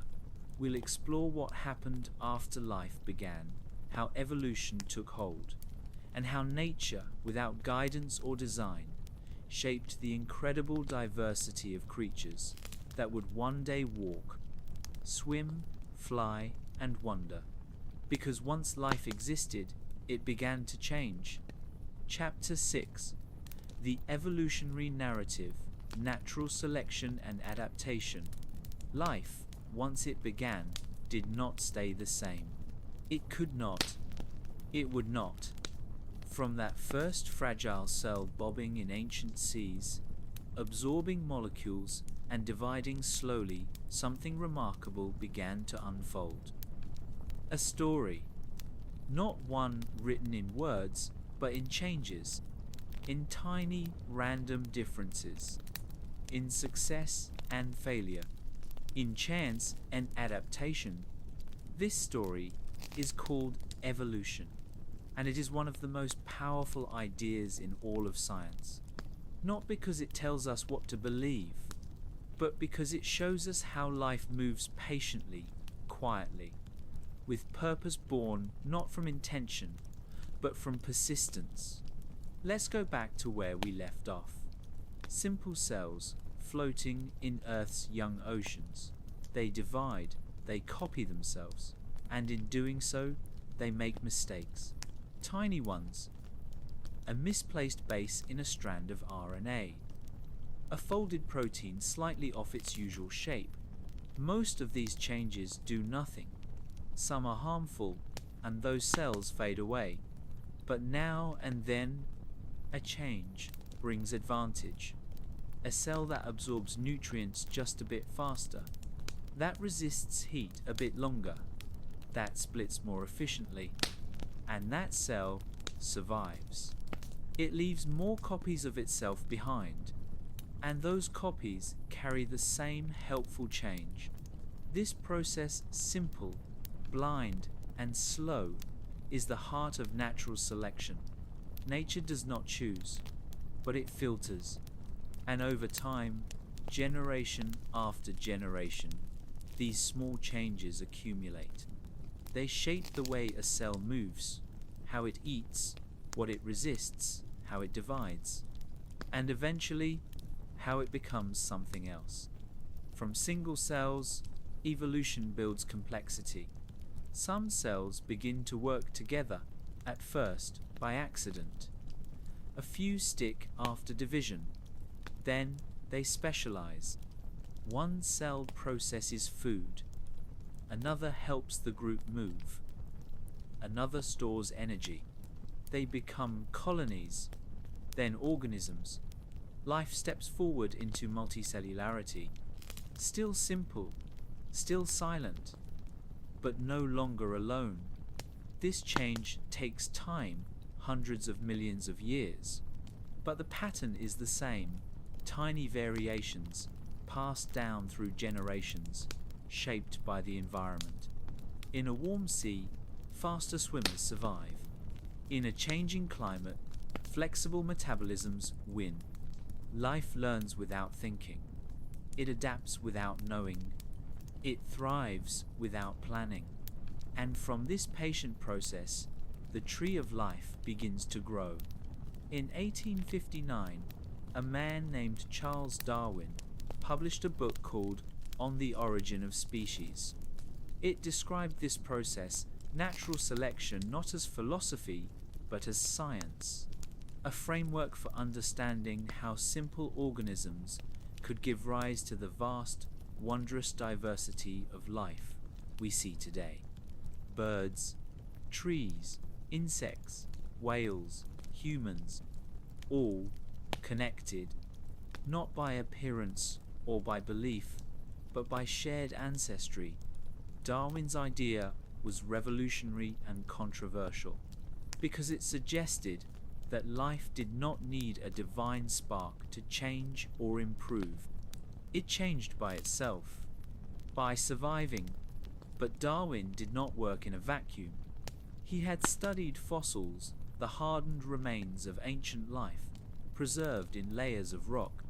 we'll explore what happened after life began, how evolution took hold, and how nature, without guidance or design, shaped the incredible diversity of creatures that would one day walk, swim, fly, and wonder. Because once life existed, it began to change. Chapter 6: The Evolutionary Narrative, Natural Selection and Adaptation. Life, once it began, did not stay the same. It could not. It would not. From that first fragile cell bobbing in ancient seas, absorbing molecules and dividing slowly, something remarkable began to unfold. A story. Not one written in words, but in changes, in tiny, random differences, in success and failure, in chance and adaptation. This story is called evolution, and it is one of the most powerful ideas in all of science. Not because it tells us what to believe, but because it shows us how life moves patiently, quietly, with purpose born not from intention, but from persistence. Let's go back to where we left off. Simple cells floating in Earth's young oceans. They divide, they copy themselves, and in doing so, they make mistakes. Tiny ones. A misplaced base in a strand of RNA. A folded protein slightly off its usual shape. Most of these changes do nothing. Some are harmful, and those cells fade away. But now and then, a change brings advantage. A cell that absorbs nutrients just a bit faster, that resists heat a bit longer, that splits more efficiently, and that cell survives. It leaves more copies of itself behind, and those copies carry the same helpful change. This process, simple, blind, and slow, is the heart of natural selection. Nature does not choose, but it filters, and over time, generation after generation, these small changes accumulate. They shape the way a cell moves, how it eats, what it resists, how it divides, and eventually, how it becomes something else. From single cells, evolution builds complexity. Some cells begin to work together, at first by accident. A few stick after division. Then they specialize. One cell processes food. Another helps the group move. Another stores energy. They become colonies, then organisms. Life steps forward into multicellularity. Still simple, still silent, but no longer alone. This change takes time, hundreds of millions of years. But the pattern is the same, tiny variations, passed down through generations, shaped by the environment. In a warm sea, faster swimmers survive. In a changing climate, flexible metabolisms win. Life learns without thinking. It adapts without knowing. It thrives without planning. And from this patient process, the tree of life begins to grow. In 1859, a man named Charles Darwin published a book called On the Origin of Species. It described this process, natural selection, not as philosophy, but as science, a framework for understanding how simple organisms could give rise to the vast, wondrous diversity of life we see today. Birds, trees, insects, whales, humans, all connected, not by appearance or by belief, but by shared ancestry. Darwin's idea was revolutionary and controversial, because it suggested that life did not need a divine spark to change or improve. It changed by itself, by surviving. But Darwin did not work in a vacuum. He had studied fossils, the hardened remains of ancient life, preserved in layers of rock.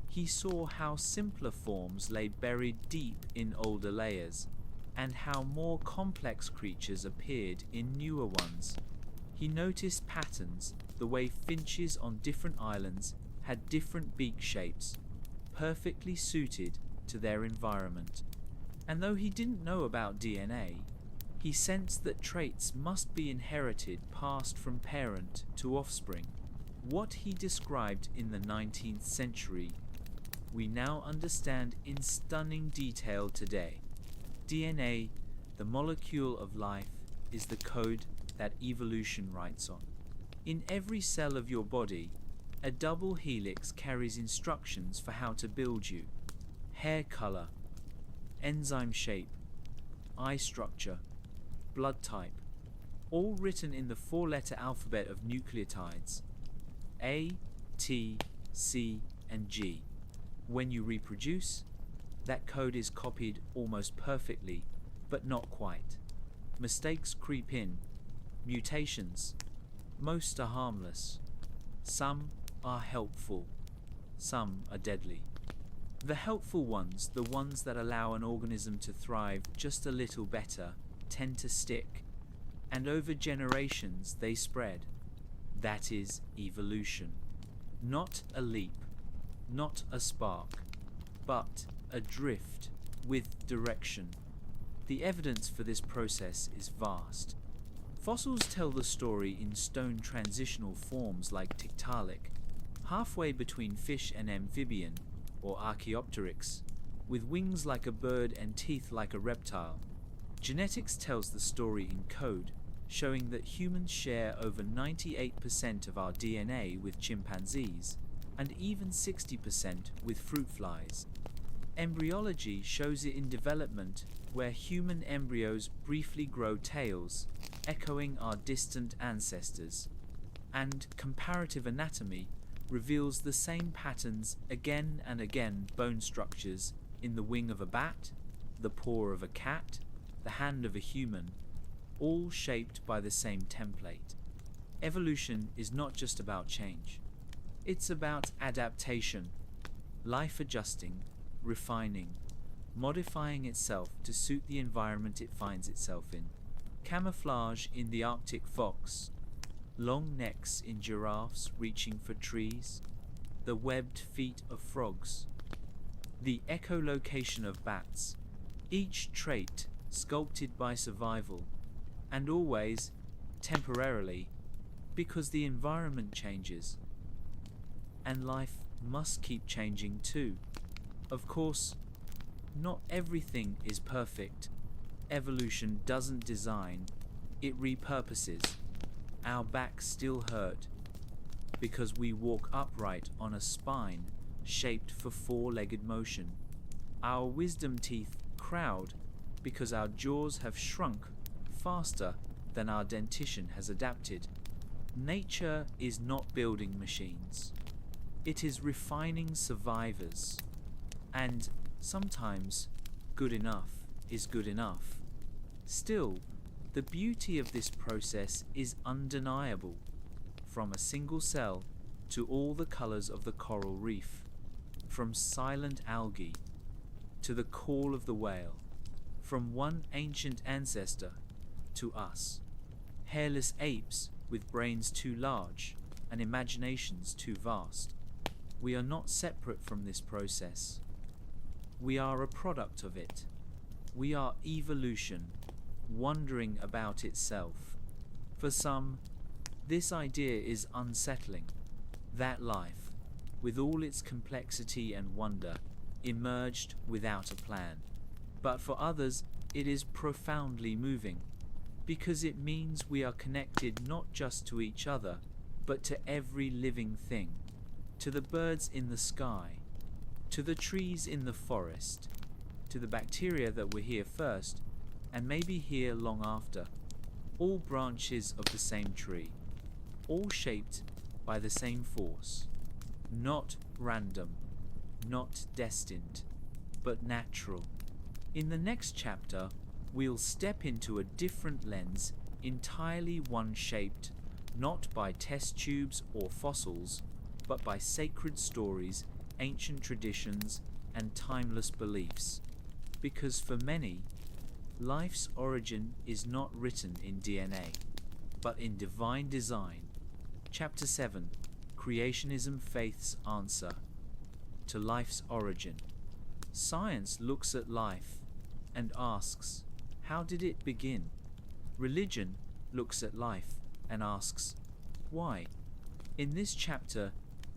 He saw how simpler forms lay buried deep in older layers, and how more complex creatures appeared in newer ones. He noticed patterns, the way finches on different islands had different beak shapes, perfectly suited to their environment. And though he didn't know about DNA, he sensed that traits must be inherited, passed from parent to offspring. What he described in the 19th century, we now understand in stunning detail today. DNA, the molecule of life, is the code that evolution writes on. In every cell of your body, a double helix carries instructions for how to build you. Hair color, enzyme shape, eye structure, blood type, all written in the four-letter alphabet of nucleotides, A, T, C, and G. When you reproduce, that code is copied almost perfectly, but not quite. Mistakes creep in, mutations. Most are harmless. Some are helpful. Some are deadly. The helpful ones, the ones that allow an organism to thrive just a little better, tend to stick, and over generations they spread. That is evolution. Not a leap, not a spark, but a drift with direction. The evidence for this process is vast. Fossils tell the story in stone transitional forms like Tiktaalik, halfway between fish and amphibian, or Archaeopteryx, with wings like a bird and teeth like a reptile. Genetics tells the story in code, showing that humans share over 98% of our DNA with chimpanzees, and even 60% with fruit flies. Embryology shows it in development, where human embryos briefly grow tails, echoing our distant ancestors. And comparative anatomy reveals the same patterns again and again: bone structures in the wing of a bat, the paw of a cat, the hand of a human, all shaped by the same template. Evolution is not just about change. It's about adaptation, life adjusting, refining, modifying itself to suit the environment it finds itself in. Camouflage in the Arctic fox, long necks in giraffes reaching for trees, the webbed feet of frogs, the echolocation of bats, each trait sculpted by survival, and always temporarily, because the environment changes. And life must keep changing too. Of course, not everything is perfect. Evolution doesn't design, it repurposes. Our backs still hurt because we walk upright on a spine shaped for four-legged motion. Our wisdom teeth crowd because our jaws have shrunk faster than our dentition has adapted. Nature is not building machines. It is refining survivors. And sometimes good enough is good enough. Still, the beauty of this process is undeniable. From a single cell to all the colors of the coral reef, from silent algae to the call of the whale, from one ancient ancestor to us, hairless apes with brains too large and imaginations too vast. We are not separate from this process. We are a product of it. We are evolution, wondering about itself. For some, this idea is unsettling, that life, with all its complexity and wonder, emerged without a plan. But for others, it is profoundly moving, because it means we are connected not just to each other, but to every living thing, to the birds in the sky, to the trees in the forest, to the bacteria that were here first, and maybe here long after, all branches of the same tree, all shaped by the same force, not random, not destined, but natural. In the next chapter, we'll step into a different lens, entirely one-shaped, not by test tubes or fossils, but by sacred stories, ancient traditions, and timeless beliefs. Because for many, life's origin is not written in DNA, but in divine design. Chapter 7, Creationism Faith's Answer to Life's Origin. Science looks at life and asks, how did it begin? Religion looks at life and asks, why? In this chapter,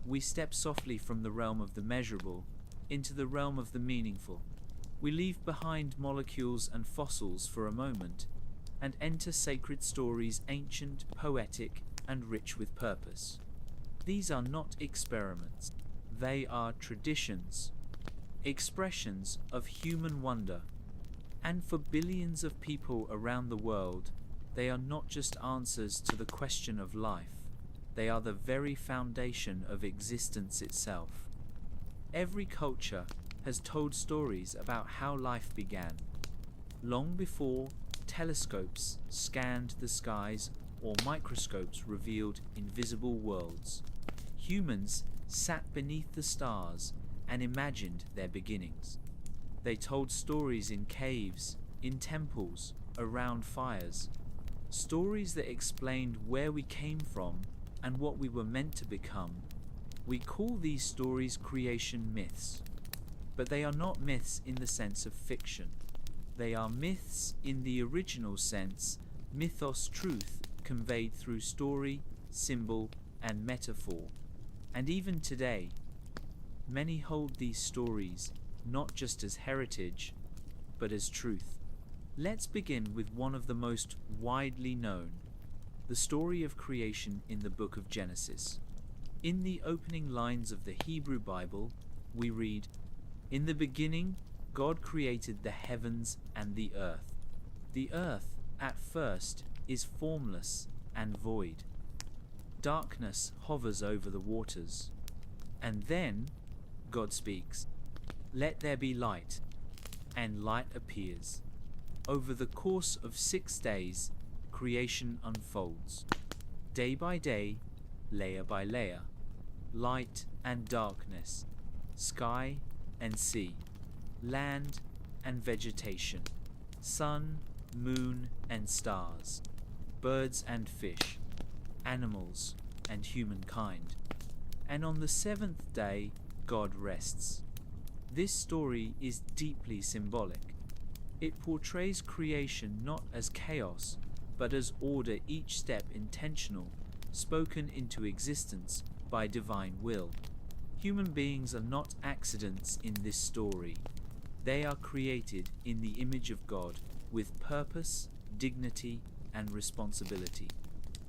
we step softly from the realm of the measurable into the realm of the meaningful. We leave behind molecules and fossils for a moment and enter sacred stories, ancient, poetic, and rich with purpose. These are not experiments. They are traditions, expressions of human wonder. And for billions of people around the world, they are not just answers to the question of life. They are the very foundation of existence itself. Every culture has told stories about how life began. Long before telescopes scanned the skies or microscopes revealed invisible worlds, humans sat beneath the stars and imagined their beginnings. They told stories in caves, in temples, around fires. Stories that explained where we came from and what we were meant to become. We call these stories creation myths. But they are not myths in the sense of fiction. They are myths in the original sense, mythos, truth, conveyed through story, symbol, and metaphor. And even today, many hold these stories not just as heritage, but as truth. Let's begin with one of the most widely known, the story of creation in the book of Genesis. In the opening lines of the Hebrew Bible, we read, "In the beginning, God created the heavens and the earth." The earth, at first, is formless and void. Darkness hovers over the waters. And then, God speaks, "Let there be light," and light appears. Over the course of 6 days, creation unfolds. Day by day, layer by layer, light and darkness, sky and sea, land and vegetation, sun, moon and stars, birds and fish, animals and humankind. And on the 7th day, God rests. This story is deeply symbolic. It portrays creation not as chaos, but as order, each step intentional, spoken into existence by divine will. Human beings are not accidents in this story. They are created in the image of God with purpose, dignity, and responsibility.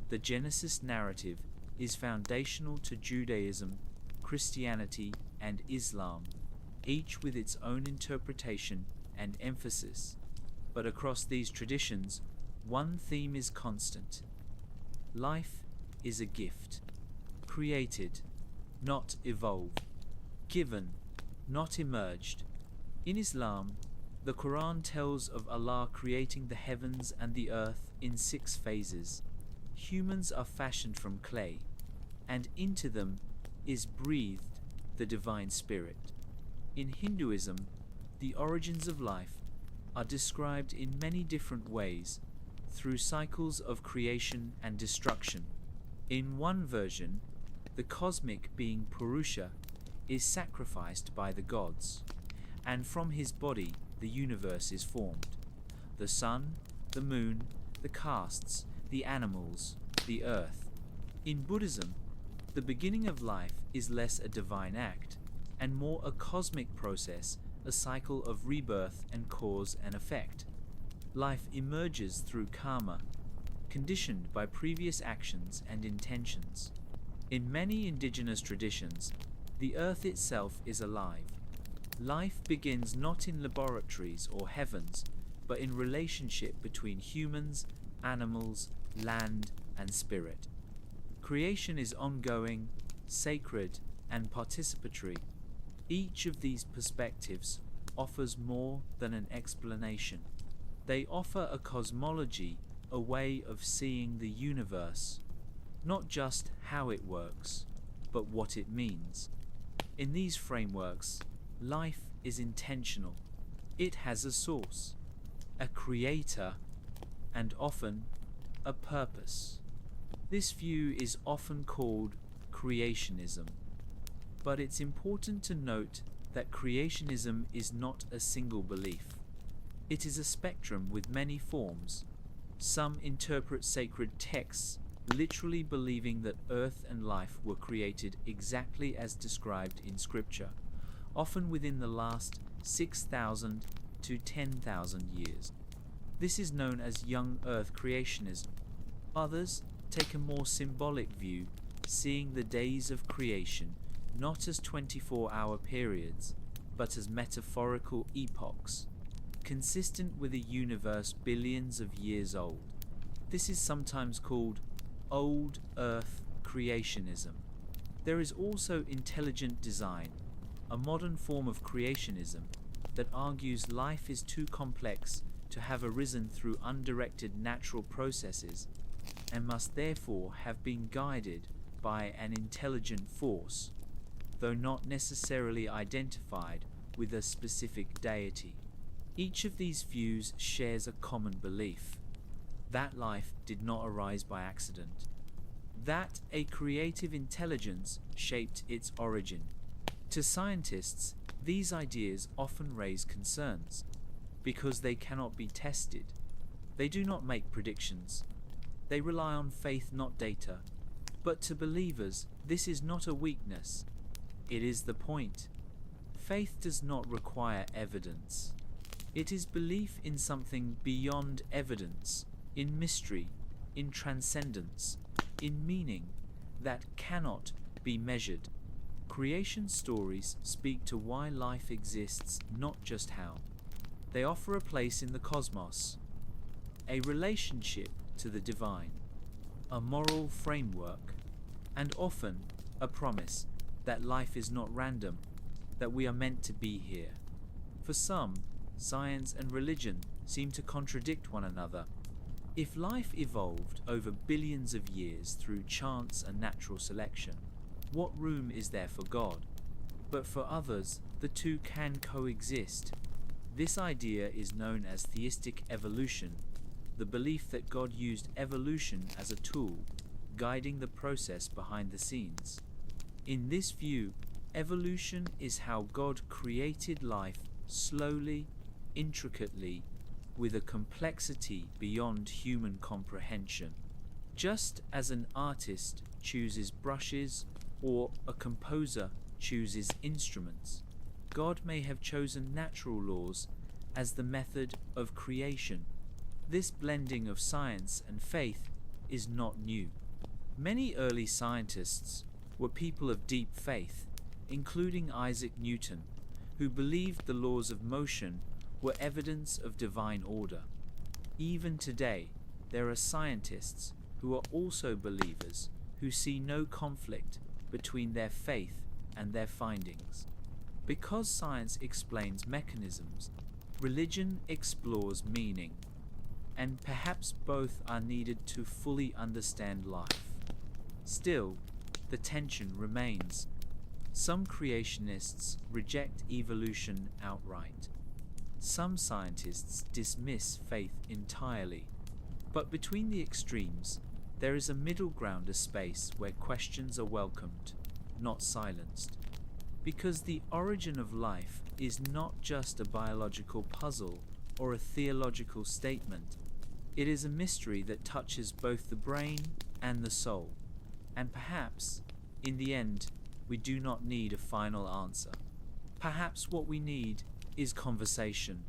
The Genesis narrative is foundational to Judaism, Christianity, and Islam, each with its own interpretation and emphasis. But across these traditions, one theme is constant. Life is a gift, created, not evolved, given, not emerged. In Islam, the Quran tells of Allah creating the heavens and the earth in 6 phases. Humans are fashioned from clay, and into them is breathed the divine spirit. In Hinduism, the origins of life are described in many different ways through cycles of creation and destruction. In one version, the cosmic being Purusha is sacrificed by the gods, and from his body the universe is formed. The sun, the moon, the castes, the animals, the earth. In Buddhism, the beginning of life is less a divine act and more a cosmic process, a cycle of rebirth and cause and effect. Life emerges through karma, conditioned by previous actions and intentions. In many indigenous traditions, the earth itself is alive. Life begins not in laboratories or heavens, but in relationship between humans, animals, land, and spirit. Creation is ongoing, sacred, and participatory. Each of these perspectives offers more than an explanation. They offer a cosmology, a way of seeing the universe, not just how it works, but what it means. In these frameworks, life is intentional. It has a source, a creator, and often a purpose. This view is often called creationism, but it's important to note that creationism is not a single belief. It is a spectrum with many forms. Some interpret sacred texts literally believing that earth and life were created exactly as described in Scripture, often within the last 6,000 to 10,000 years. This is known as young earth creationism. Others take a more symbolic view, seeing the days of creation not as 24-hour periods, but as metaphorical epochs, consistent with a universe billions of years old. This is sometimes called Old Earth creationism. There is also intelligent design, a modern form of creationism that argues life is too complex to have arisen through undirected natural processes and must therefore have been guided by an intelligent force, though not necessarily identified with a specific deity. Each of these views shares a common belief: that life did not arise by accident, that a creative intelligence shaped its origin. To scientists, these ideas often raise concerns because they cannot be tested. They do not make predictions. They rely on faith, not data. But to believers, this is not a weakness. It is the point. Faith does not require evidence. It is belief in something beyond evidence, in mystery, in transcendence, in meaning that cannot be measured. Creation stories speak to why life exists, not just how. They offer a place in the cosmos, a relationship to the divine, a moral framework, and often a promise that life is not random, that we are meant to be here. For some, science and religion seem to contradict one another. If life evolved over billions of years through chance and natural selection, what room is there for God? But for others, the two can coexist. This idea is known as theistic evolution, the belief that God used evolution as a tool, guiding the process behind the scenes. In this view, evolution is how God created life slowly, intricately, with a complexity beyond human comprehension. Just as an artist chooses brushes or a composer chooses instruments, God may have chosen natural laws as the method of creation. This blending of science and faith is not new. Many early scientists were people of deep faith, including Isaac Newton, who believed the laws of motion were evidence of divine order. Even today, there are scientists who are also believers who see no conflict between their faith and their findings. Because science explains mechanisms, religion explores meaning, and perhaps both are needed to fully understand life. Still, the tension remains. Some creationists reject evolution outright. Some scientists dismiss faith entirely. But between the extremes, there is a middle ground, a space where questions are welcomed, not silenced. Because the origin of life is not just a biological puzzle or a theological statement. It is a mystery that touches both the brain and the soul. And perhaps, in the end, we do not need a final answer. Perhaps what we need is conversation,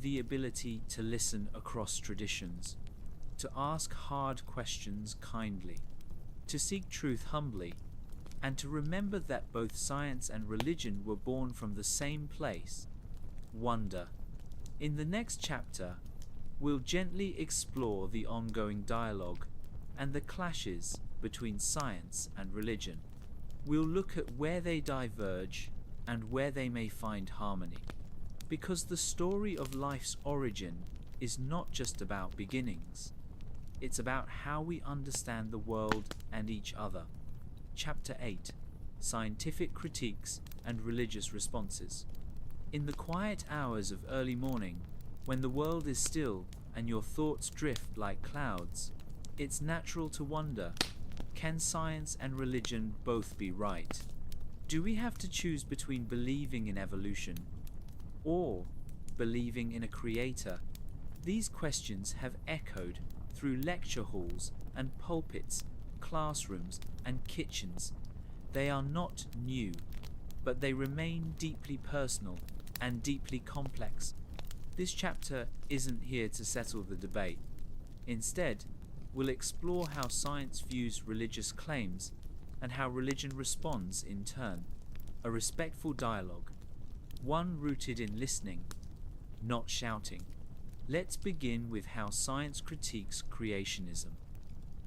the ability to listen across traditions, to ask hard questions kindly, to seek truth humbly, and to remember that both science and religion were born from the same place, wonder. In the next chapter, we'll gently explore the ongoing dialogue and the clashes between science and religion. We'll look at where they diverge and where they may find harmony. Because the story of life's origin is not just about beginnings. It's about how we understand the world and each other. Chapter 8: Scientific Critiques and Religious Responses. In the quiet hours of early morning, when the world is still and your thoughts drift like clouds, it's natural to wonder, can science and religion both be right? Do we have to choose between believing in evolution or believing in a creator? These questions have echoed through lecture halls and pulpits, classrooms and kitchens. They are not new, but they remain deeply personal and deeply complex. This chapter isn't here to settle the debate. Instead, we'll explore how science views religious claims and how religion responds in turn. A respectful dialogue, one rooted in listening, not shouting. Let's begin with how science critiques creationism.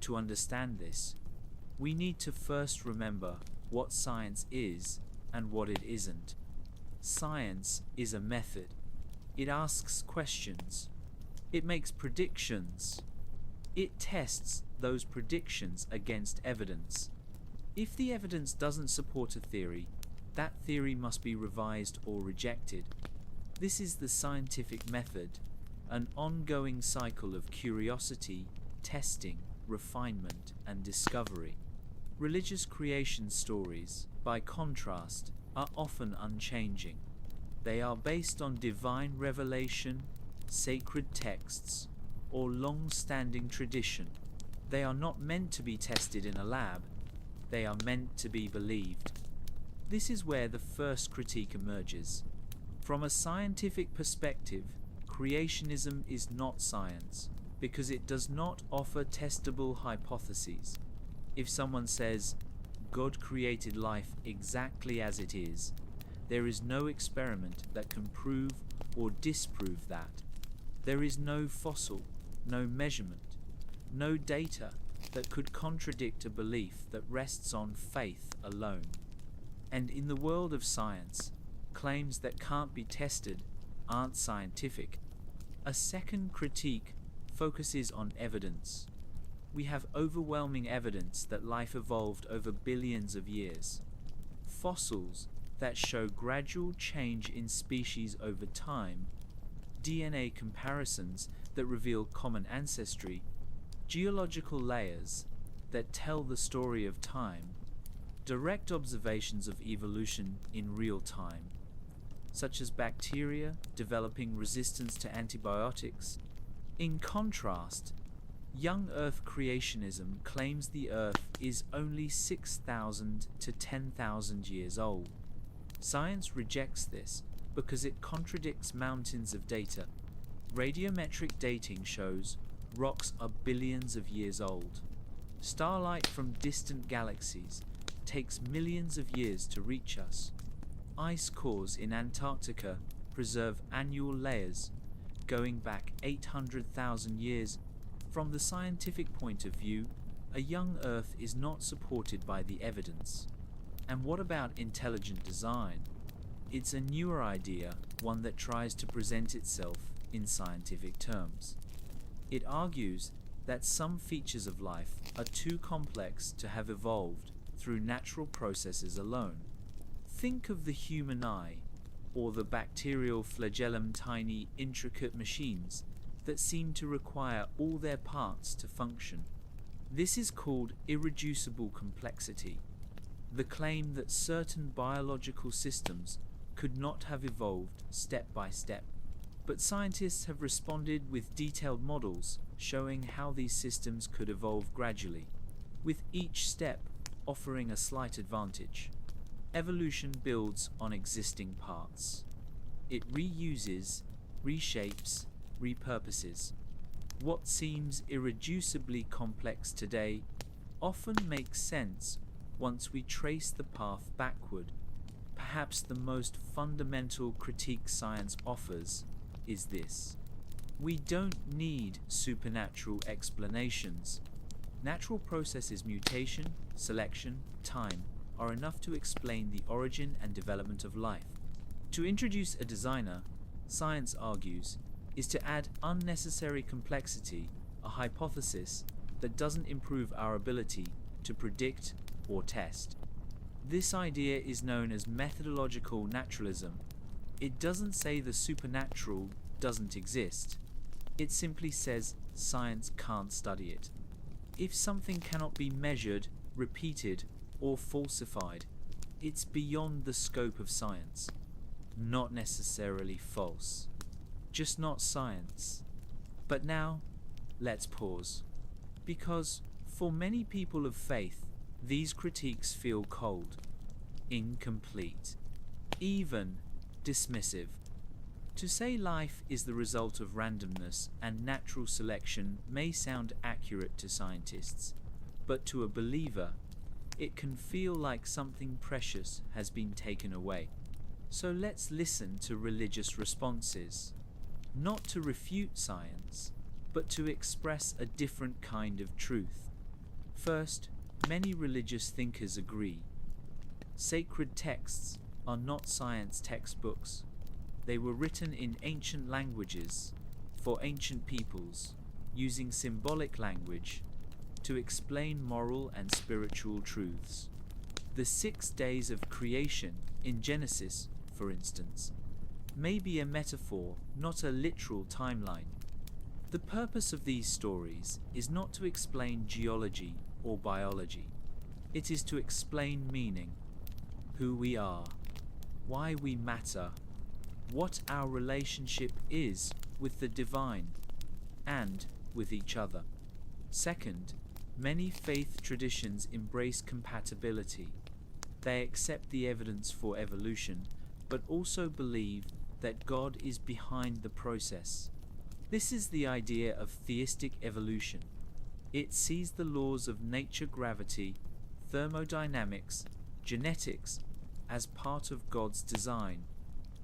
To understand this, we need to first remember what science is and what it isn't. Science is a method. It asks questions. It makes predictions. It tests those predictions against evidence. If the evidence doesn't support a theory, that theory must be revised or rejected. This is the scientific method, an ongoing cycle of curiosity, testing, refinement, and discovery. Religious creation stories, by contrast, are often unchanging. They are based on divine revelation, sacred texts, or long-standing tradition. They are not meant to be tested in a lab. They are meant to be believed. This is where the first critique emerges. From a scientific perspective, creationism is not science because it does not offer testable hypotheses. If someone says, God created life exactly as it is, there is no experiment that can prove or disprove that. There is no fossil, no measurement, no data that could contradict a belief that rests on faith alone. And in the world of science, claims that can't be tested aren't scientific. A second critique focuses on evidence. We have overwhelming evidence that life evolved over billions of years. Fossils that show gradual change in species over time, DNA comparisons that reveal common ancestry, geological layers that tell the story of time, direct observations of evolution in real time. such as bacteria developing resistance to antibiotics. In contrast, young Earth creationism claims the Earth is only 6,000 to 10,000 years old. Science rejects this because it contradicts mountains of data. Radiometric dating shows rocks are billions of years old. Starlight from distant galaxies takes millions of years to reach us. Ice cores in Antarctica preserve annual layers going back 800,000 years. From the scientific point of view, a young Earth is not supported by the evidence. And what about intelligent design? It's a newer idea, one that tries to present itself in scientific terms. It argues that some features of life are too complex to have evolved through natural processes alone. Think of the human eye, or the bacterial flagellum, tiny, intricate machines that seem to require all their parts to function. This is called irreducible complexity, the claim that certain biological systems could not have evolved step by step. But scientists have responded with detailed models showing how these systems could evolve gradually, with each step offering a slight advantage. Evolution builds on existing parts. It reuses, reshapes, repurposes. What seems irreducibly complex today often makes sense once we trace the path backward. Perhaps the most fundamental critique science offers is this: we don't need supernatural explanations. Natural processes, mutation, selection, time, are enough to explain the origin and development of life. To introduce a designer, science argues, is to add unnecessary complexity, a hypothesis that doesn't improve our ability to predict or test. This idea is known as methodological naturalism. It doesn't say the supernatural doesn't exist. It simply says science can't study it. If something cannot be measured, repeated, or falsified, it's beyond the scope of science. Not necessarily false, just not science. But now, let's pause. Because for many people of faith, these critiques feel cold, incomplete, even dismissive. To say life is the result of randomness and natural selection may sound accurate to scientists, but to a believer, it can feel like something precious has been taken away. So let's listen to religious responses, not to refute science, but to express a different kind of truth. First, many religious thinkers agree. Sacred texts are not science textbooks. They were written in ancient languages for ancient peoples, using symbolic language to explain moral and spiritual truths. The 6 days of creation in Genesis, for instance, may be a metaphor, not a literal timeline. The purpose of these stories is not to explain geology or biology. It is to explain meaning, who we are, why we matter, what our relationship is with the divine and with each other. Second, many faith traditions embrace compatibility. They accept the evidence for evolution, but also believe that God is behind the process. This is the idea of theistic evolution. It sees the laws of nature, gravity, thermodynamics, genetics as part of God's design.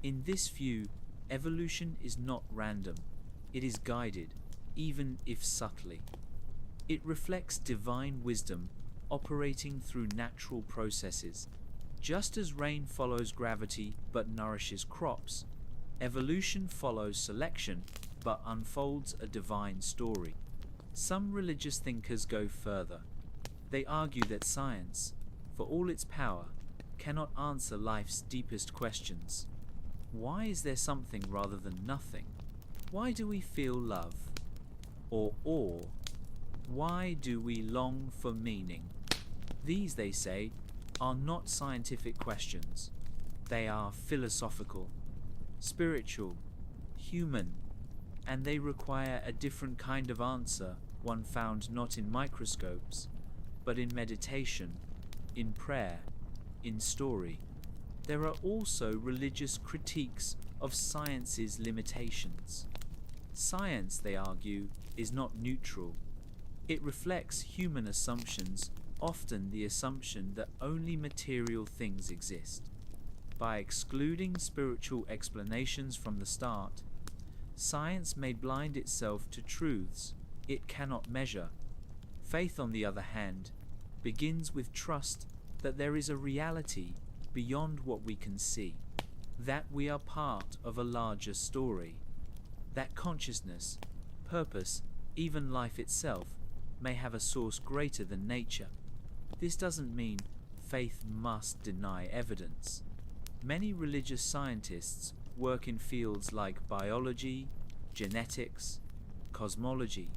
In this view, evolution is not random. It is guided, even if subtly. It reflects divine wisdom operating through natural processes. Just as rain follows gravity but nourishes crops, evolution follows selection but unfolds a divine story. Some religious thinkers go further. They argue that science, for all its power, cannot answer life's deepest questions. Why is there something rather than nothing? Why do we feel love or awe? Why do we long for meaning? These, they say, are not scientific questions. They are philosophical. spiritual, human, and they require a different kind of answer, one found not in microscopes, but in meditation, in prayer, in story. There are also religious critiques of science's limitations. Science, they argue, is not neutral. It reflects human assumptions, often the assumption that only material things exist. By excluding spiritual explanations from the start, science may blind itself to truths it cannot measure. Faith, on the other hand, begins with trust that there is a reality beyond what we can see, that we are part of a larger story, that consciousness, purpose, even life itself, may have a source greater than nature. This doesn't mean faith must deny evidence. Many religious scientists work in fields like biology, genetics, cosmology.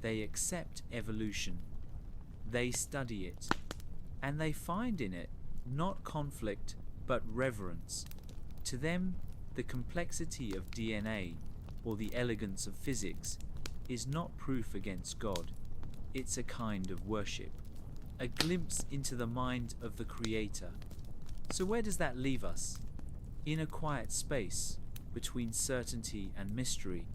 They accept evolution. They study it. And they find in it not conflict, but reverence. To them, the complexity of DNA, or the elegance of physics, is not proof against God. It's a kind of worship, a glimpse into the mind of the Creator. So where does that leave us? In a quiet space, between certainty and mystery.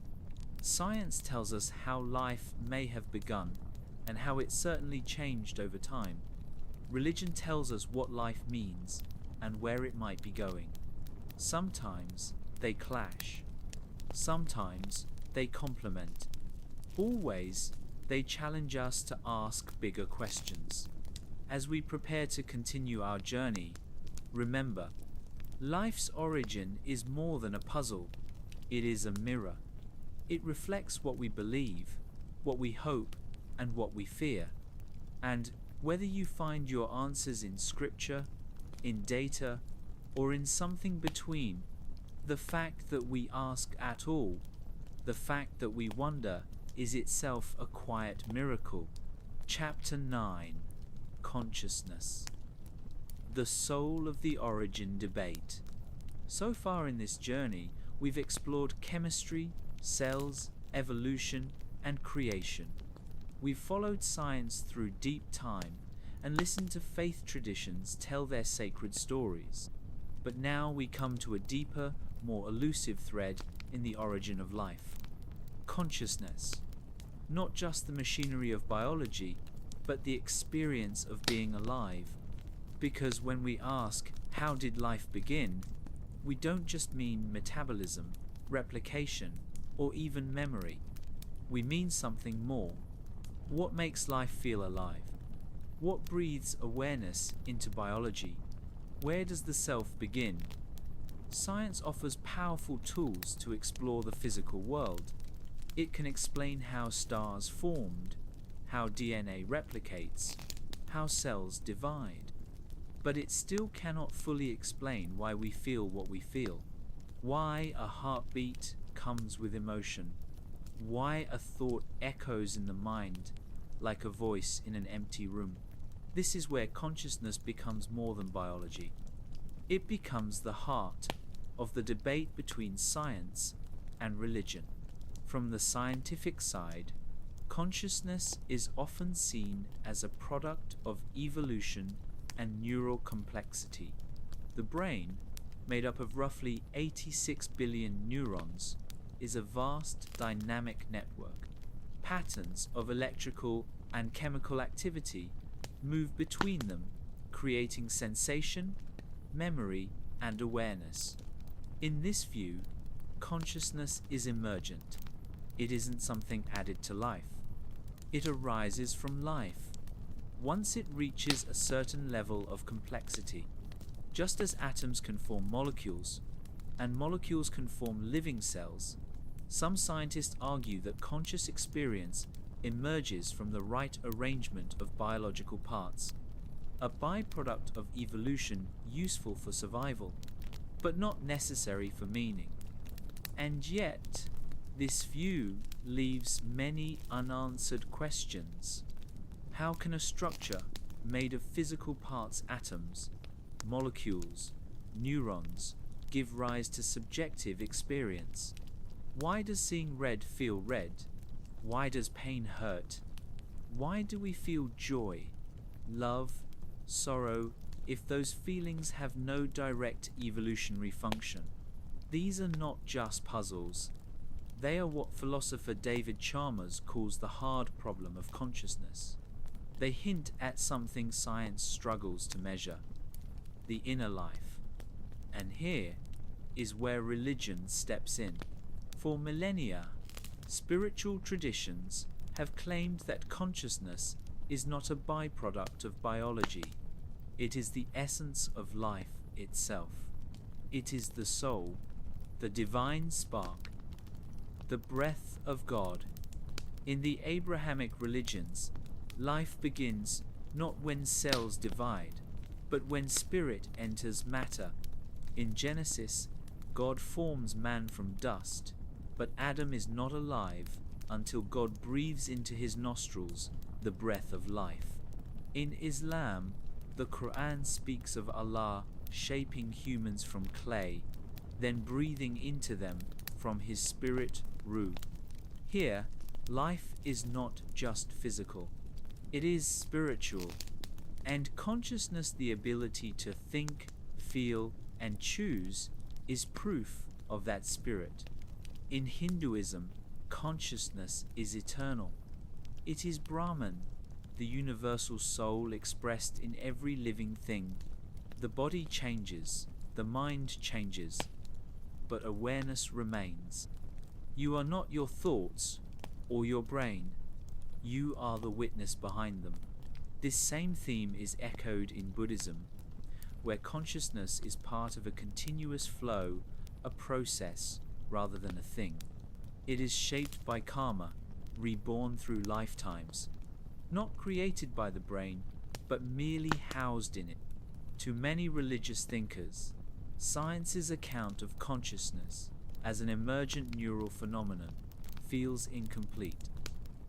Science tells us how life may have begun, and how it certainly changed over time. Religion tells us what life means, and where it might be going. Sometimes they clash. Sometimes they complement. Always they challenge us to ask bigger questions. As we prepare to continue our journey, remember, life's origin is more than a puzzle. It is a mirror. It reflects what we believe, what we hope, and what we fear. And whether you find your answers in scripture, in data, or in something between, the fact that we ask at all, the fact that we wonder, is itself a quiet miracle. Chapter 9: Consciousness. The soul of the origin debate. So far in this journey, we've explored chemistry, cells, evolution, and creation. We've followed science through deep time and listened to faith traditions tell their sacred stories. But now we come to a deeper, more elusive thread in the origin of life. Consciousness. Not just the machinery of biology, but the experience of being alive. Because when we ask, how did life begin, we don't just mean metabolism, replication, or even memory. We mean something more. What makes life feel alive? What breathes awareness into biology? Where does the self begin? Science offers powerful tools to explore the physical world. It can explain how stars formed, how DNA replicates, how cells divide. But it still cannot fully explain why we feel what we feel, why a heartbeat comes with emotion, why a thought echoes in the mind like a voice in an empty room. This is where consciousness becomes more than biology. It becomes the heart of the debate between science and religion. From the scientific side, consciousness is often seen as a product of evolution and neural complexity. The brain, made up of roughly 86 billion neurons, is a vast dynamic network. Patterns of electrical and chemical activity move between them, creating sensation, memory, and awareness. In this view, consciousness is emergent. It isn't something added to life. It arises from life. Once it reaches a certain level of complexity, just as atoms can form molecules, and molecules can form living cells, some scientists argue that conscious experience emerges from the right arrangement of biological parts, a byproduct of evolution useful for survival, but not necessary for meaning. And yet, this view leaves many unanswered questions. How can a structure made of physical parts, atoms, molecules, neurons, give rise to subjective experience. Why does seeing red feel red? Why does pain hurt? Why do we feel joy, love, sorrow, if those feelings have no direct evolutionary function? These are not just puzzles. They are what philosopher David Chalmers calls the hard problem of consciousness. They hint at something science struggles to measure: the inner life. And here is where religion steps in. For millennia, spiritual traditions have claimed that consciousness is not a byproduct of biology. It is the essence of life itself. It is the soul, the divine spark, the breath of God. In the Abrahamic religions, life begins not when cells divide, but when spirit enters matter. In Genesis, God forms man from dust, but Adam is not alive until God breathes into his nostrils the breath of life. In Islam, the Quran speaks of Allah shaping humans from clay, then breathing into them from his spirit ruh. Here, life is not just physical, it is spiritual, and consciousness, the ability to think, feel, and choose, is proof of that spirit. In Hinduism, consciousness is eternal. It is Brahman, the universal soul expressed in every living thing. The body changes, the mind changes, but awareness remains. You are not your thoughts or your brain. You are the witness behind them. This same theme is echoed in Buddhism, where consciousness is part of a continuous flow, a process rather than a thing. It is shaped by karma, reborn through lifetimes, not created by the brain, but merely housed in it. To many religious thinkers, science's account of consciousness as an emergent neural phenomenon feels incomplete.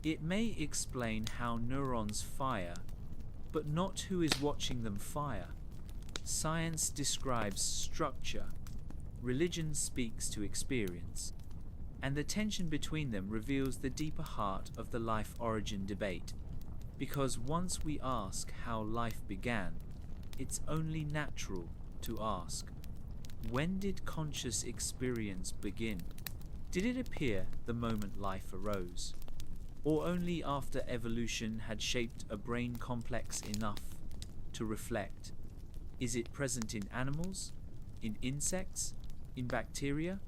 It may explain how neurons fire, but not who is watching them fire. Science describes structure, religion speaks to experience, and the tension between them reveals the deeper heart of the life origin debate. Because once we ask how life began, it's only natural to ask, when did conscious experience begin? Did it appear the moment life arose? Or only after evolution had shaped a brain complex enough to reflect? Is it present in animals, in insects, in bacteria?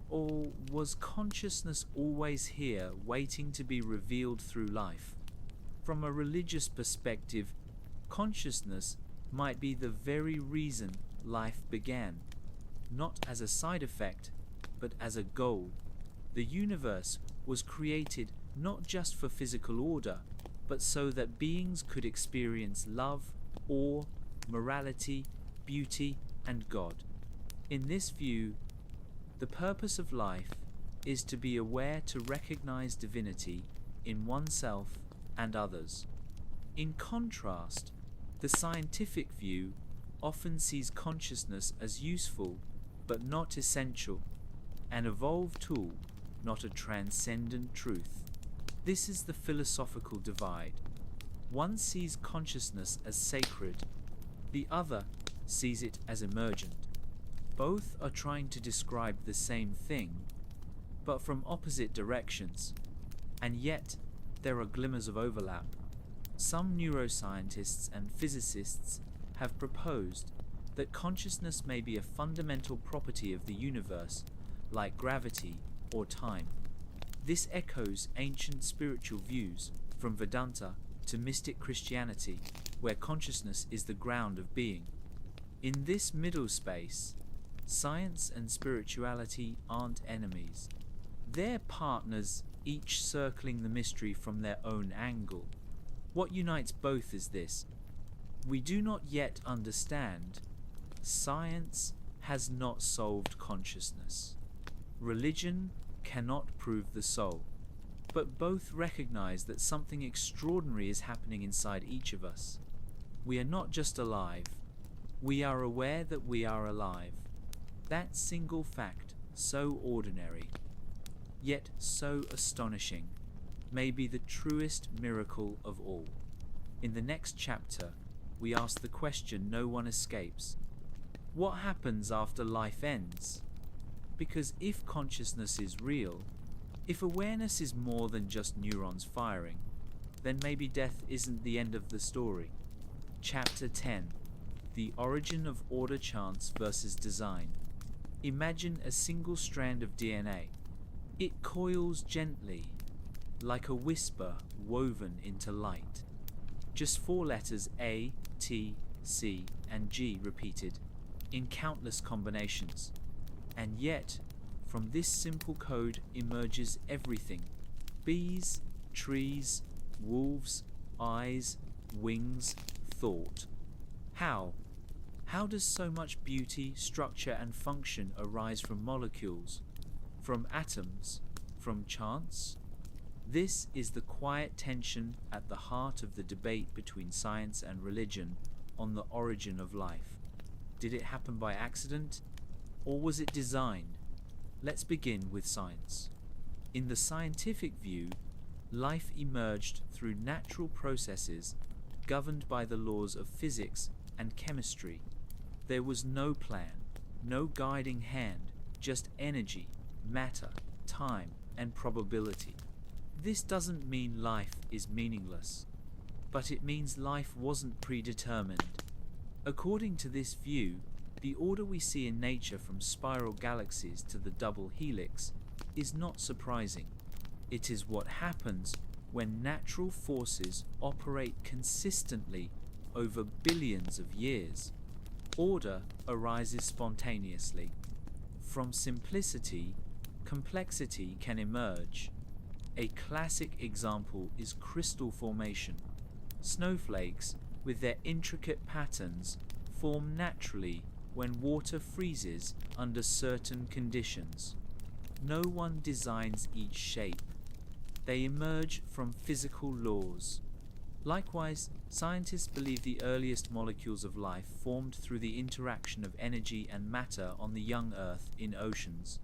Or was consciousness always here, waiting to be revealed through life? From a religious perspective, consciousness might be the very reason life began, not as a side effect, but as a goal. The universe was created not just for physical order, but so that beings could experience love, awe, morality, beauty, and God. In this view, the purpose of life is to be aware, to recognize divinity in oneself and others. In contrast, the scientific view often sees consciousness as useful but not essential, an evolved tool, not a transcendent truth. This is the philosophical divide. One sees consciousness as sacred, the other sees it as emergent. Both are trying to describe the same thing, but from opposite directions, and yet there are glimmers of overlap. Some neuroscientists and physicists have proposed that consciousness may be a fundamental property of the universe, like gravity or time. This echoes ancient spiritual views, from Vedanta to mystic Christianity, where consciousness is the ground of being. In this middle space, science and spirituality aren't enemies. They're partners, each circling the mystery from their own angle. What unites both is this: we do not yet understand. Science has not solved consciousness. Religion cannot prove the soul. But both recognize that something extraordinary is happening inside each of us. We are not just alive, we are aware that we are alive. That single fact, so ordinary, yet so astonishing, may be the truest miracle of all. In the next chapter, we ask the question no one escapes. What happens after life ends? Because if consciousness is real, if awareness is more than just neurons firing, then maybe death isn't the end of the story. Chapter 10. The origin of order chance versus design. Imagine a single strand of DNA. It coils gently, like a whisper woven into light. Just 4 letters A, T, C, and G repeated, in countless combinations. And yet, from this simple code emerges everything. Bees, trees, wolves, eyes, wings, thought. How? How does so much beauty, structure, and function arise from molecules, from atoms, from chance? This is the quiet tension at the heart of the debate between science and religion on the origin of life. Did it happen by accident, or was it designed? Let's begin with science. In the scientific view, life emerged through natural processes governed by the laws of physics and chemistry. There was no plan, no guiding hand, just energy, matter, time, and probability. This doesn't mean life is meaningless, but it means life wasn't predetermined. According to this view, the order we see in nature from spiral galaxies to the double helix is not surprising. It is what happens when natural forces operate consistently over billions of years. Order arises spontaneously. From simplicity, complexity can emerge. A classic example is crystal formation. Snowflakes, with their intricate patterns, form naturally when water freezes under certain conditions. No one designs each shape. They emerge from physical laws. Likewise, scientists believe the earliest molecules of life formed through the interaction of energy and matter on the young Earth in oceans,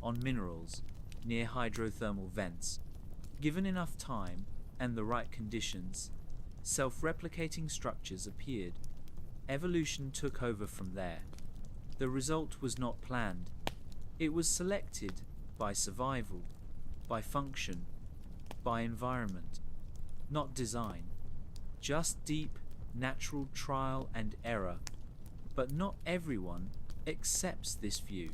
on minerals, near hydrothermal vents. Given enough time and the right conditions, self-replicating structures appeared. Evolution took over from there. The result was not planned. It was selected by survival, by function, by environment, not design. Just deep, natural trial and error. But not everyone accepts this view.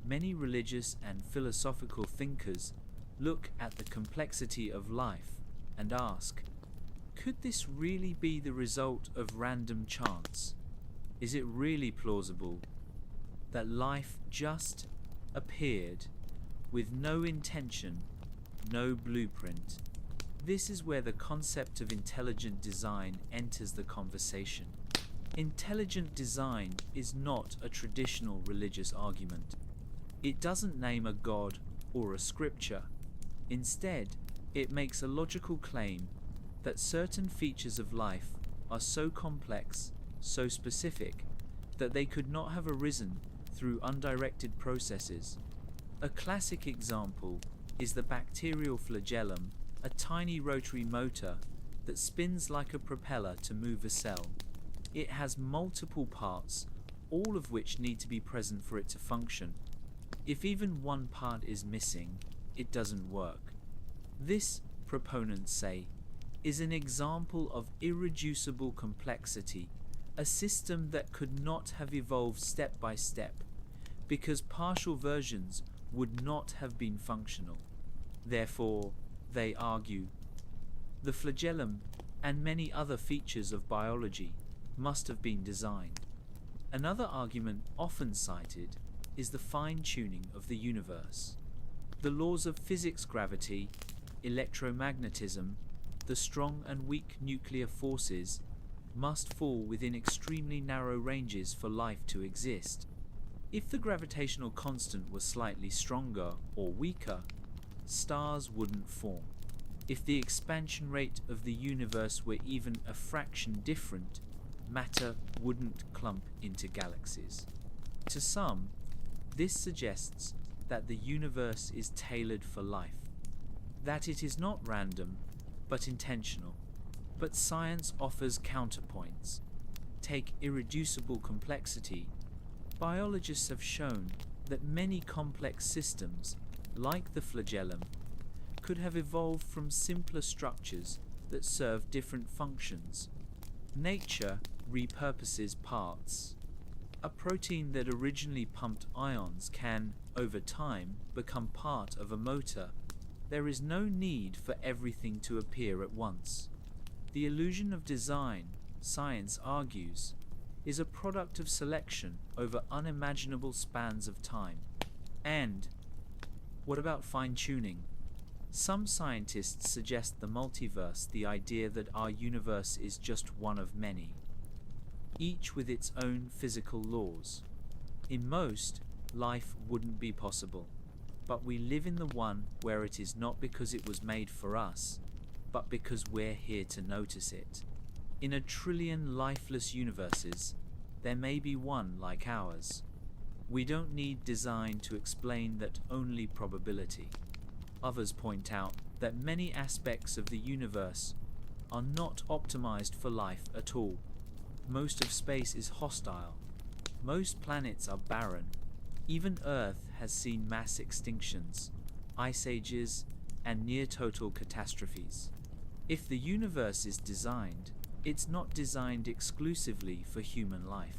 Many religious and philosophical thinkers look at the complexity of life and ask, could this really be the result of random chance? Is it really plausible that life just appeared with no intention, no blueprint? This is where the concept of intelligent design enters the conversation. Intelligent design is not a traditional religious argument. It doesn't name a god or a scripture. Instead, it makes a logical claim that certain features of life are so complex, so specific, that they could not have arisen through undirected processes. A classic example is the bacterial flagellum, a tiny rotary motor that spins like a propeller to move a cell. It has multiple parts, all of which need to be present for it to function. If even one part is missing, it doesn't work. This, proponents say, is an example of irreducible complexity, a system that could not have evolved step by step, because partial versions would not have been functional. Therefore, they argue, the flagellum and many other features of biology must have been designed. Another argument often cited is the fine-tuning of the universe. The laws of physics, gravity, electromagnetism, the strong and weak nuclear forces must fall within extremely narrow ranges for life to exist. If the gravitational constant was slightly stronger or weaker, stars wouldn't form. If the expansion rate of the universe were even a fraction different, matter wouldn't clump into galaxies. To some, This suggests that the universe is tailored for life, that it is not random, but intentional. But science offers counterpoints. Take irreducible complexity. Biologists have shown that many complex systems, like the flagellum, could have evolved from simpler structures that serve different functions. Nature repurposes parts. A protein that originally pumped ions can, over time, become part of a motor. There is no need for everything to appear at once. The illusion of design, science argues, is a product of selection over unimaginable spans of time. And what about fine-tuning? Some scientists suggest the multiverse, the idea that our universe is just one of many, each with its own physical laws. In most, life wouldn't be possible, but we live in the one where it is not because it was made for us, but because we're here to notice it. In a trillion lifeless universes, there may be one like ours. We don't need design to explain that, only probability. Others point out that many aspects of the universe are not optimized for life at all. Most of space is hostile. Most planets are barren. Even Earth has seen mass extinctions, ice ages, and near-total catastrophes. If the universe is designed, it's not designed exclusively for human life.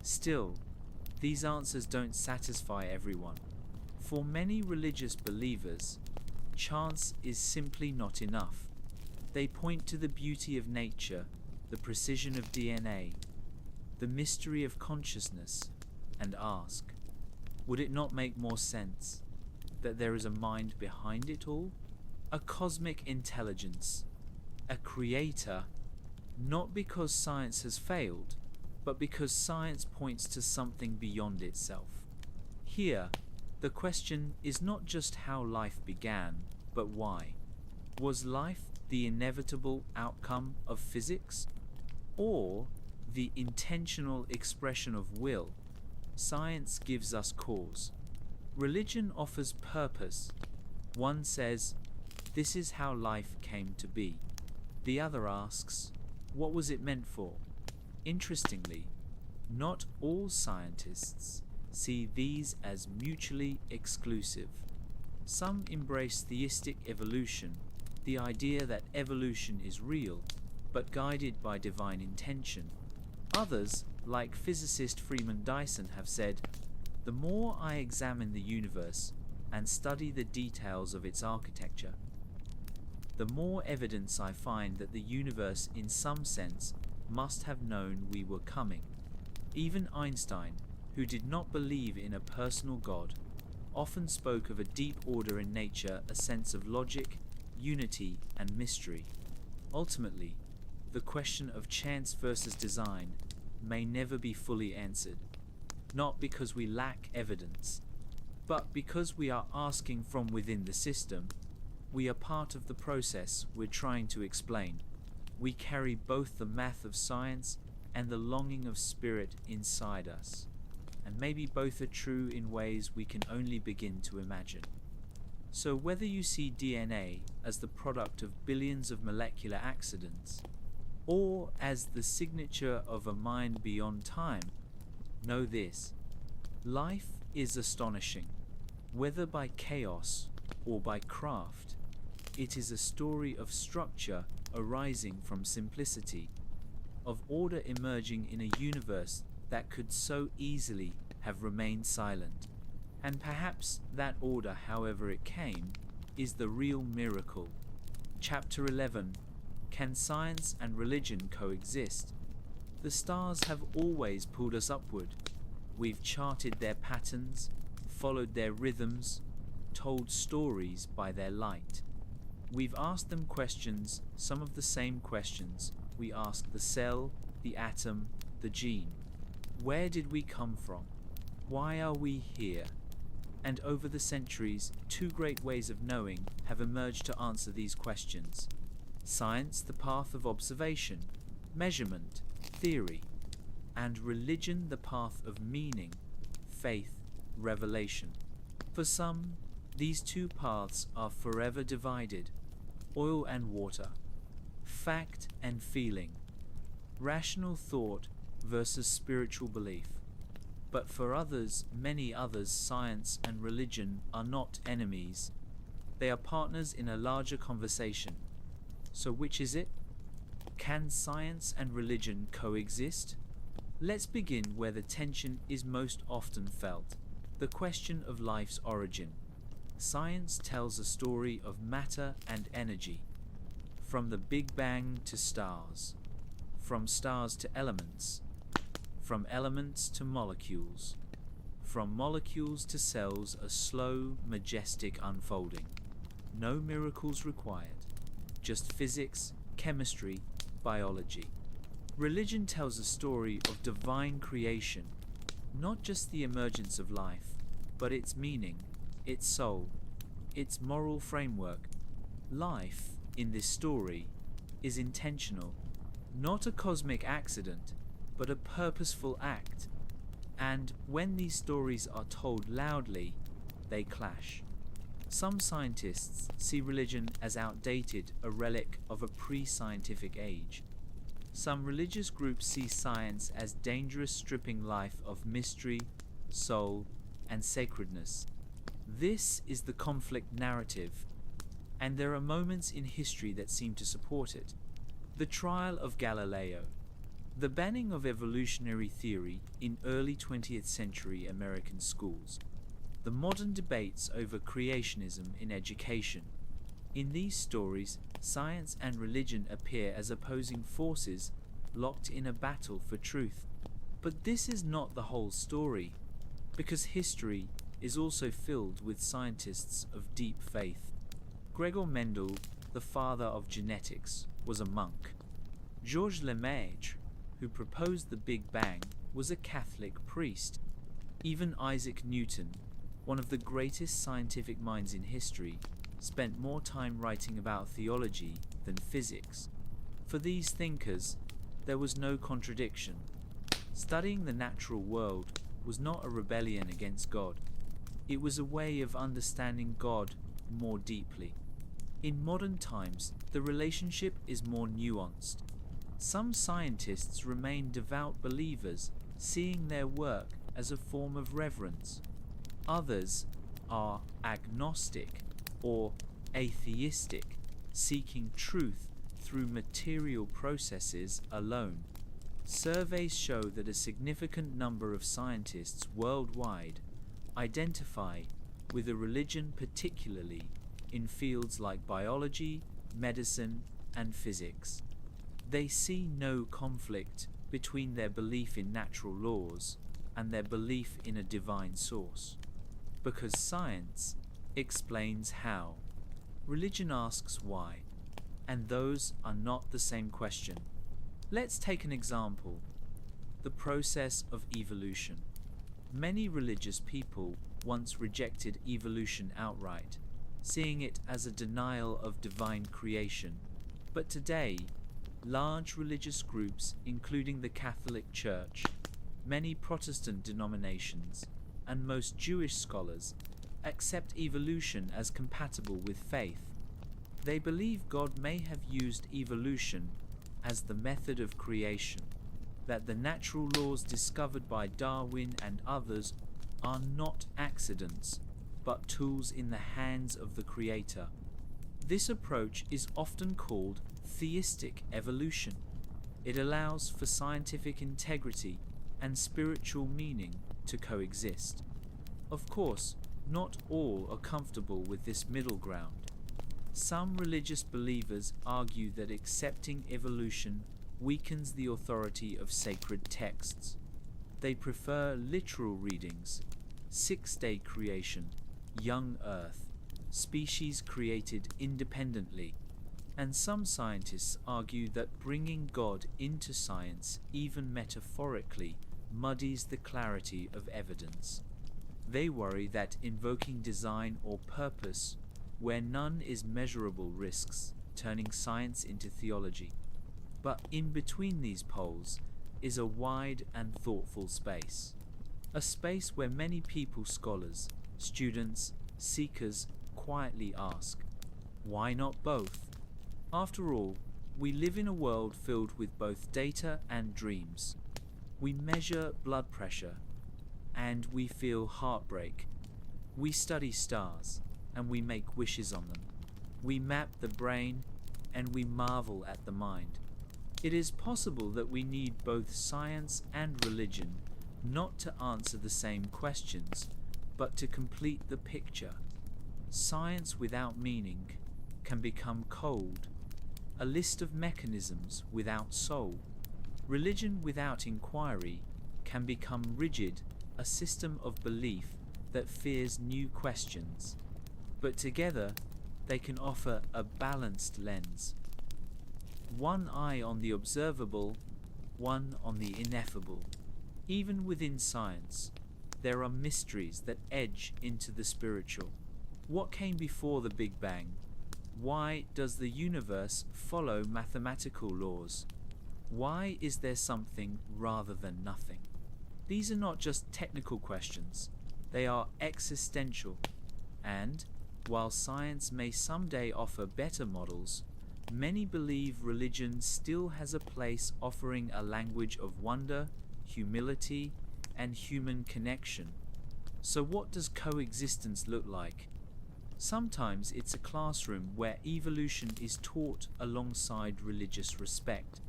Still, these answers don't satisfy everyone. For many religious believers, chance is simply not enough. They point to the beauty of nature, the precision of DNA, the mystery of consciousness, and ask, would it not make more sense that there is a mind behind it all? A cosmic intelligence, a creator, not because science has failed, but because science points to something beyond itself. Here, the question is not just how life began, but why. Was life the inevitable outcome of physics, or the intentional expression of will? Science gives us cause. Religion offers purpose. One says, this is how life came to be. The other asks, what was it meant for? Interestingly, not all scientists see these as mutually exclusive. Some embrace theistic evolution, the idea that evolution is real, but guided by divine intention. Others, like physicist Freeman Dyson, have said, the more I examine the universe and study the details of its architecture, the more evidence I find that the universe in some sense must have known we were coming. Even Einstein, who did not believe in a personal God, often spoke of a deep order in nature, a sense of logic, unity, and mystery. Ultimately, the question of chance versus design may never be fully answered, not because we lack evidence, but because we are asking from within the system. We are part of the process we're trying to explain. We carry both the math of science and the longing of spirit inside us, and maybe both are true in ways we can only begin to imagine. So whether you see DNA as the product of billions of molecular accidents, or as the signature of a mind beyond time, know this: life is astonishing. Whether by chaos or by craft, it is a story of structure arising from simplicity, of order emerging in a universe that could so easily have remained silent. And perhaps that order, however it came, is the real miracle. Chapter 11. Can science and religion coexist? The stars have always pulled us upward. We've charted their patterns, followed their rhythms, told stories by their light. We've asked them questions, some of the same questions we ask the cell, the atom, the gene. Where did we come from? Why are we here? And over the centuries, two great ways of knowing have emerged to answer these questions. Science, the path of observation, measurement, theory, and religion, the path of meaning, faith, revelation. For some, these two paths are forever divided: oil and water, fact and feeling, rational thought versus spiritual belief. But for others, many others, science and religion are not enemies. They are partners in a larger conversation. So which is it? Can science and religion coexist? Let's begin where the tension is most often felt: the question of life's origin. Science tells a story of matter and energy, from the Big Bang to stars, from stars to elements, from elements to molecules, from molecules to cells, a slow, majestic unfolding. No miracles required, just physics, chemistry, biology. Religion tells a story of divine creation, not just the emergence of life, but its meaning, its soul, its moral framework. Life, in this story, is intentional, not a cosmic accident, but a purposeful act. And when these stories are told loudly, they clash. Some scientists see religion as outdated, a relic of a pre-scientific age. Some religious groups see science as dangerous, stripping life of mystery, soul, and sacredness. This is the conflict narrative, and there are moments in history that seem to support it. The trial of Galileo, the banning of evolutionary theory in early 20th century American schools, the modern debates over creationism in education. In these stories, science and religion appear as opposing forces locked in a battle for truth. But this is not the whole story, because history is also filled with scientists of deep faith. Gregor Mendel, the father of genetics, was a monk. Georges Lemaitre, who proposed the Big Bang, was a Catholic priest. Even Isaac Newton, one of the greatest scientific minds in history, spent more time writing about theology than physics. For these thinkers, there was no contradiction. Studying the natural world was not a rebellion against God. It was a way of understanding God more deeply. In modern times, the relationship is more nuanced. Some scientists remain devout believers, seeing their work as a form of reverence. Others are agnostic or atheistic, seeking truth through material processes alone. Surveys show that a significant number of scientists worldwide identify with a religion, particularly in fields like biology, medicine, and physics. They see no conflict between their belief in natural laws and their belief in a divine source, because science explains how. Religion asks why, and those are not the same question. Let's take an example: the process of evolution. Many religious people once rejected evolution outright, seeing it as a denial of divine creation. But today, large religious groups, including the Catholic Church, many Protestant denominations, and most Jewish scholars, accept evolution as compatible with faith. They believe God may have used evolution as the method of creation, that the natural laws discovered by Darwin and others are not accidents, but tools in the hands of the Creator. This approach is often called theistic evolution. It allows for scientific integrity and spiritual meaning to coexist. Of course, not all are comfortable with this middle ground. Some religious believers argue that accepting evolution weakens the authority of sacred texts. They prefer literal readings: six-day creation, young earth, species created independently. And some scientists argue that bringing God into science, even metaphorically, muddies the clarity of evidence. They worry that invoking design or purpose, where none is measurable, risks turning science into theology. But in between these poles is a wide and thoughtful space. a space where many people, scholars, students, seekers, quietly ask, why not both? After all, we live in a world filled with both data and dreams. We measure blood pressure and we feel heartbreak. We study stars and we make wishes on them. We map the brain and we marvel at the mind. It is possible that we need both science and religion, not to answer the same questions, but to complete the picture. Science without meaning can become cold, a list of mechanisms without soul. Religion without inquiry can become rigid, a system of belief that fears new questions. But together, they can offer a balanced lens. One eye on the observable, one on the ineffable. Even within science, there are mysteries that edge into the spiritual. What came before the Big Bang? Why does the universe follow mathematical laws? Why is there something rather than nothing? These are not just technical questions, they are existential. And, while science may someday offer better models, many believe religion still has a place, offering a language of wonder, humility, and human connection. So what does coexistence look like? Sometimes it's a classroom where evolution is taught alongside religious respect.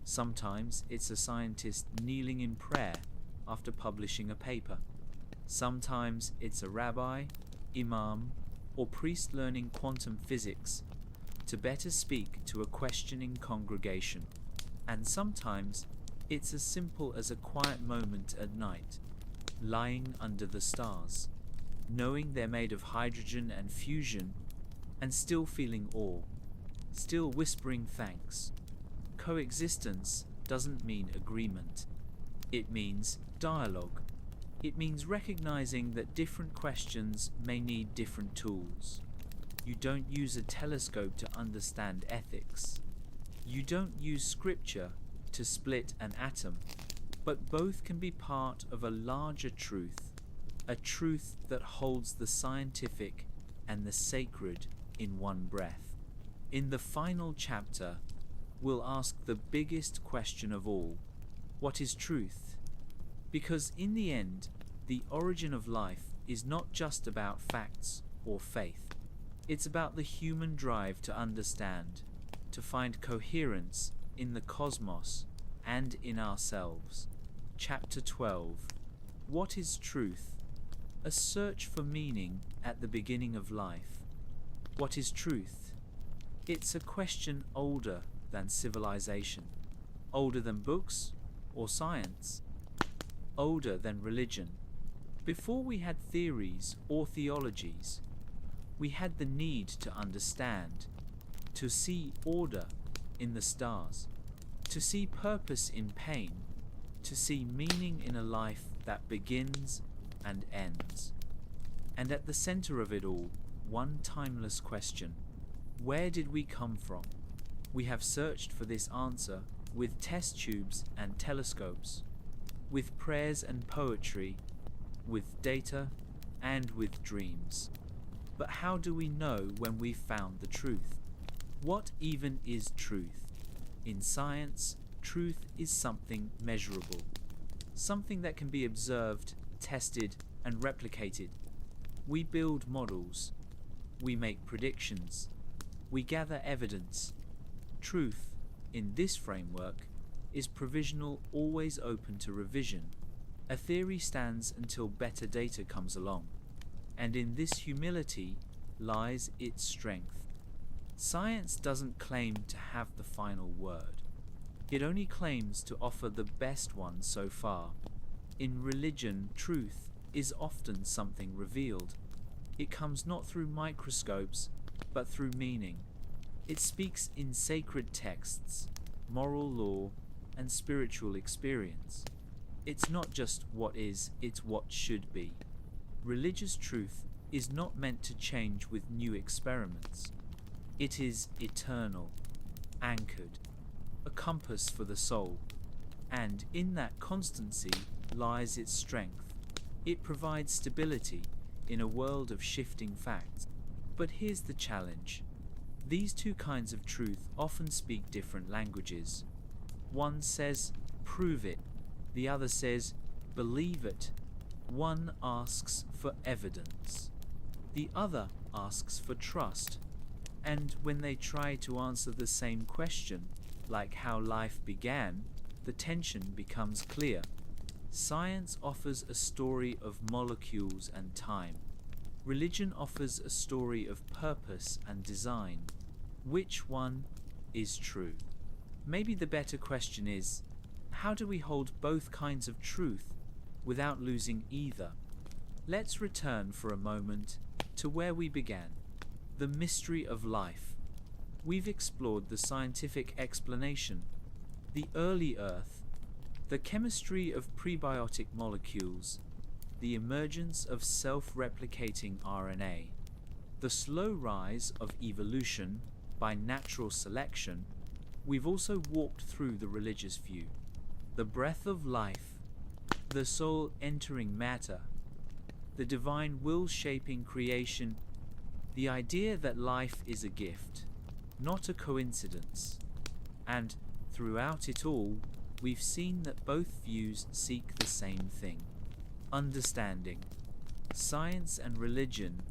Sometimes it's a scientist kneeling in prayer after publishing a paper. Sometimes it's a rabbi, imam, or priest learning quantum physics to better speak to a questioning congregation. And sometimes it's as simple as a quiet moment at night, lying under the stars, knowing they're made of hydrogen and fusion, and still feeling awe, still whispering thanks. Coexistence doesn't mean agreement. It means dialogue. It means recognizing that different questions may need different tools. You don't use a telescope to understand ethics. You don't use scripture to split an atom, but both can be part of a larger truth, a truth that holds the scientific and the sacred in one breath. In the final chapter, we'll ask the biggest question of all: what is truth? Because in the end, the origin of life is not just about facts or faith. It's about the human drive to understand, to find coherence in the cosmos and in ourselves. Chapter 12. What is truth? A search for meaning at the beginning of life. What is truth? It's a question older than civilization, older than books or science, older than religion. Before we had theories or theologies, we had the need to understand, to see order in the stars, to see purpose in pain, to see meaning in a life that begins and ends. And at the center of it all, one timeless question: where did we come from? We have searched for this answer with test tubes and telescopes, with prayers and poetry, with data and with dreams. But how do we know when we've found the truth? What even is truth? In science, truth is something measurable, something that can be observed, tested, and replicated. We build models, we make predictions, we gather evidence. Truth, in this framework, is provisional, always open to revision. A theory stands until better data comes along, and in this humility lies its strength. Science doesn't claim to have the final word. It only claims to offer the best one so far. In religion, truth is often something revealed. It comes not through microscopes, but through meaning. It speaks in sacred texts, moral law, and spiritual experience. It's not just what is, it's what should be. Religious truth is not meant to change with new experiments. It is eternal, anchored, a compass for the soul, and in that constancy lies its strength. It provides stability in a world of shifting facts. But here's the challenge. These two kinds of truth often speak different languages. One says, prove it. The other says, believe it. One asks for evidence. The other asks for trust. And when they try to answer the same question, like how life began, the tension becomes clear. Science offers a story of molecules and time. Religion offers a story of purpose and design. Which one is true? Maybe the better question is, how do we hold both kinds of truth without losing either? Let's return for a moment to where we began, the mystery of life. We've explored the scientific explanation, the early Earth, the chemistry of prebiotic molecules, the emergence of self-replicating RNA, the slow rise of evolution by natural selection. We've also walked through the religious view, the breath of life, the soul entering matter, the divine will shaping creation, the idea that life is a gift, not a coincidence. And throughout it all, we've seen that both views seek the same thing: understanding. Science and religion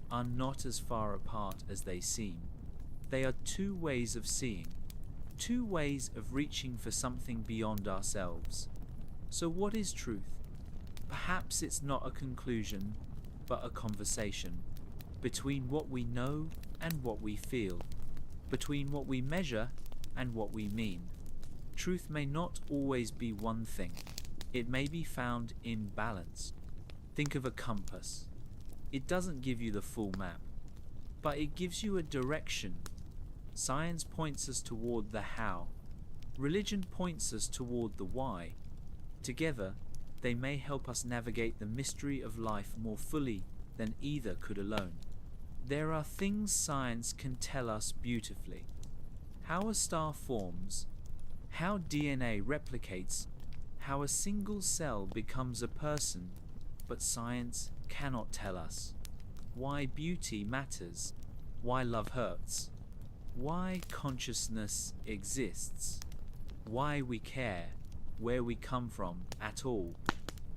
are not as far apart as they seem. They are two ways of seeing, two ways of reaching for something beyond ourselves. So what is truth? Perhaps it's not a conclusion, but a conversation between what we know and what we feel, between what we measure and what we mean. Truth may not always be one thing. It may be found in balance. Think of a compass. It doesn't give you the full map, but it gives you a direction. Science points us toward the how. Religion points us toward the why. Together, they may help us navigate the mystery of life more fully than either could alone. There are things science can tell us beautifully. How a star forms, how DNA replicates, how a single cell becomes a person, but science cannot tell us why beauty matters, why love hurts, why consciousness exists, why we care, where we come from at all.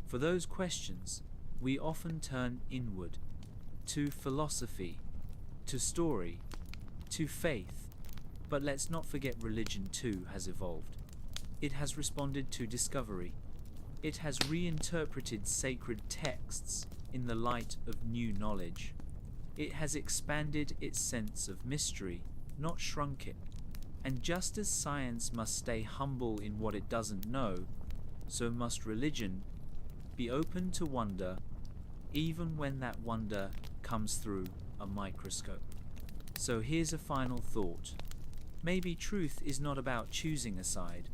For those questions, we often turn inward, to philosophy, to story, to faith. But let's not forget religion too has evolved. It has responded to discovery. It has reinterpreted sacred texts in the light of new knowledge. It has expanded its sense of mystery, not shrunk it. And just as science must stay humble in what it doesn't know, so must religion be open to wonder, even when that wonder comes through a microscope. So here's a final thought. Maybe truth is not about choosing a side.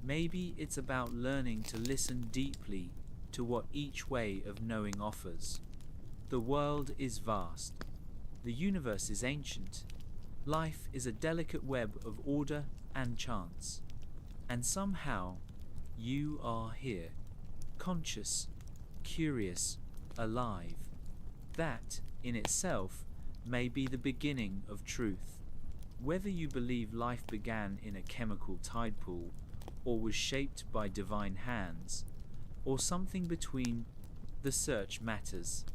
Maybe it's about learning to listen deeply to what each way of knowing offers. The world is vast. The universe is ancient. Life is a delicate web of order and chance. And somehow, you are here, conscious, curious, alive. That, in itself, may be the beginning of truth. Whether you believe life began in a chemical tide pool, or was shaped by divine hands, or something between, the search matters.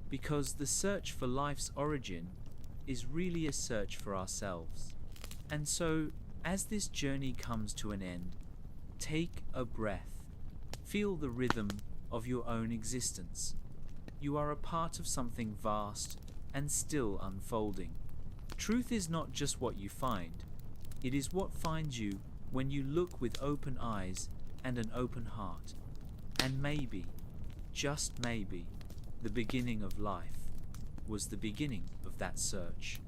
Because the search for life's origin is really a search for ourselves. And so, as this journey comes to an end, take a breath. Feel the rhythm of your own existence. You are a part of something vast and still unfolding. Truth is not just what you find. It is what finds you when you look with open eyes and an open heart. And maybe, just maybe, the beginning of life was the beginning of that search.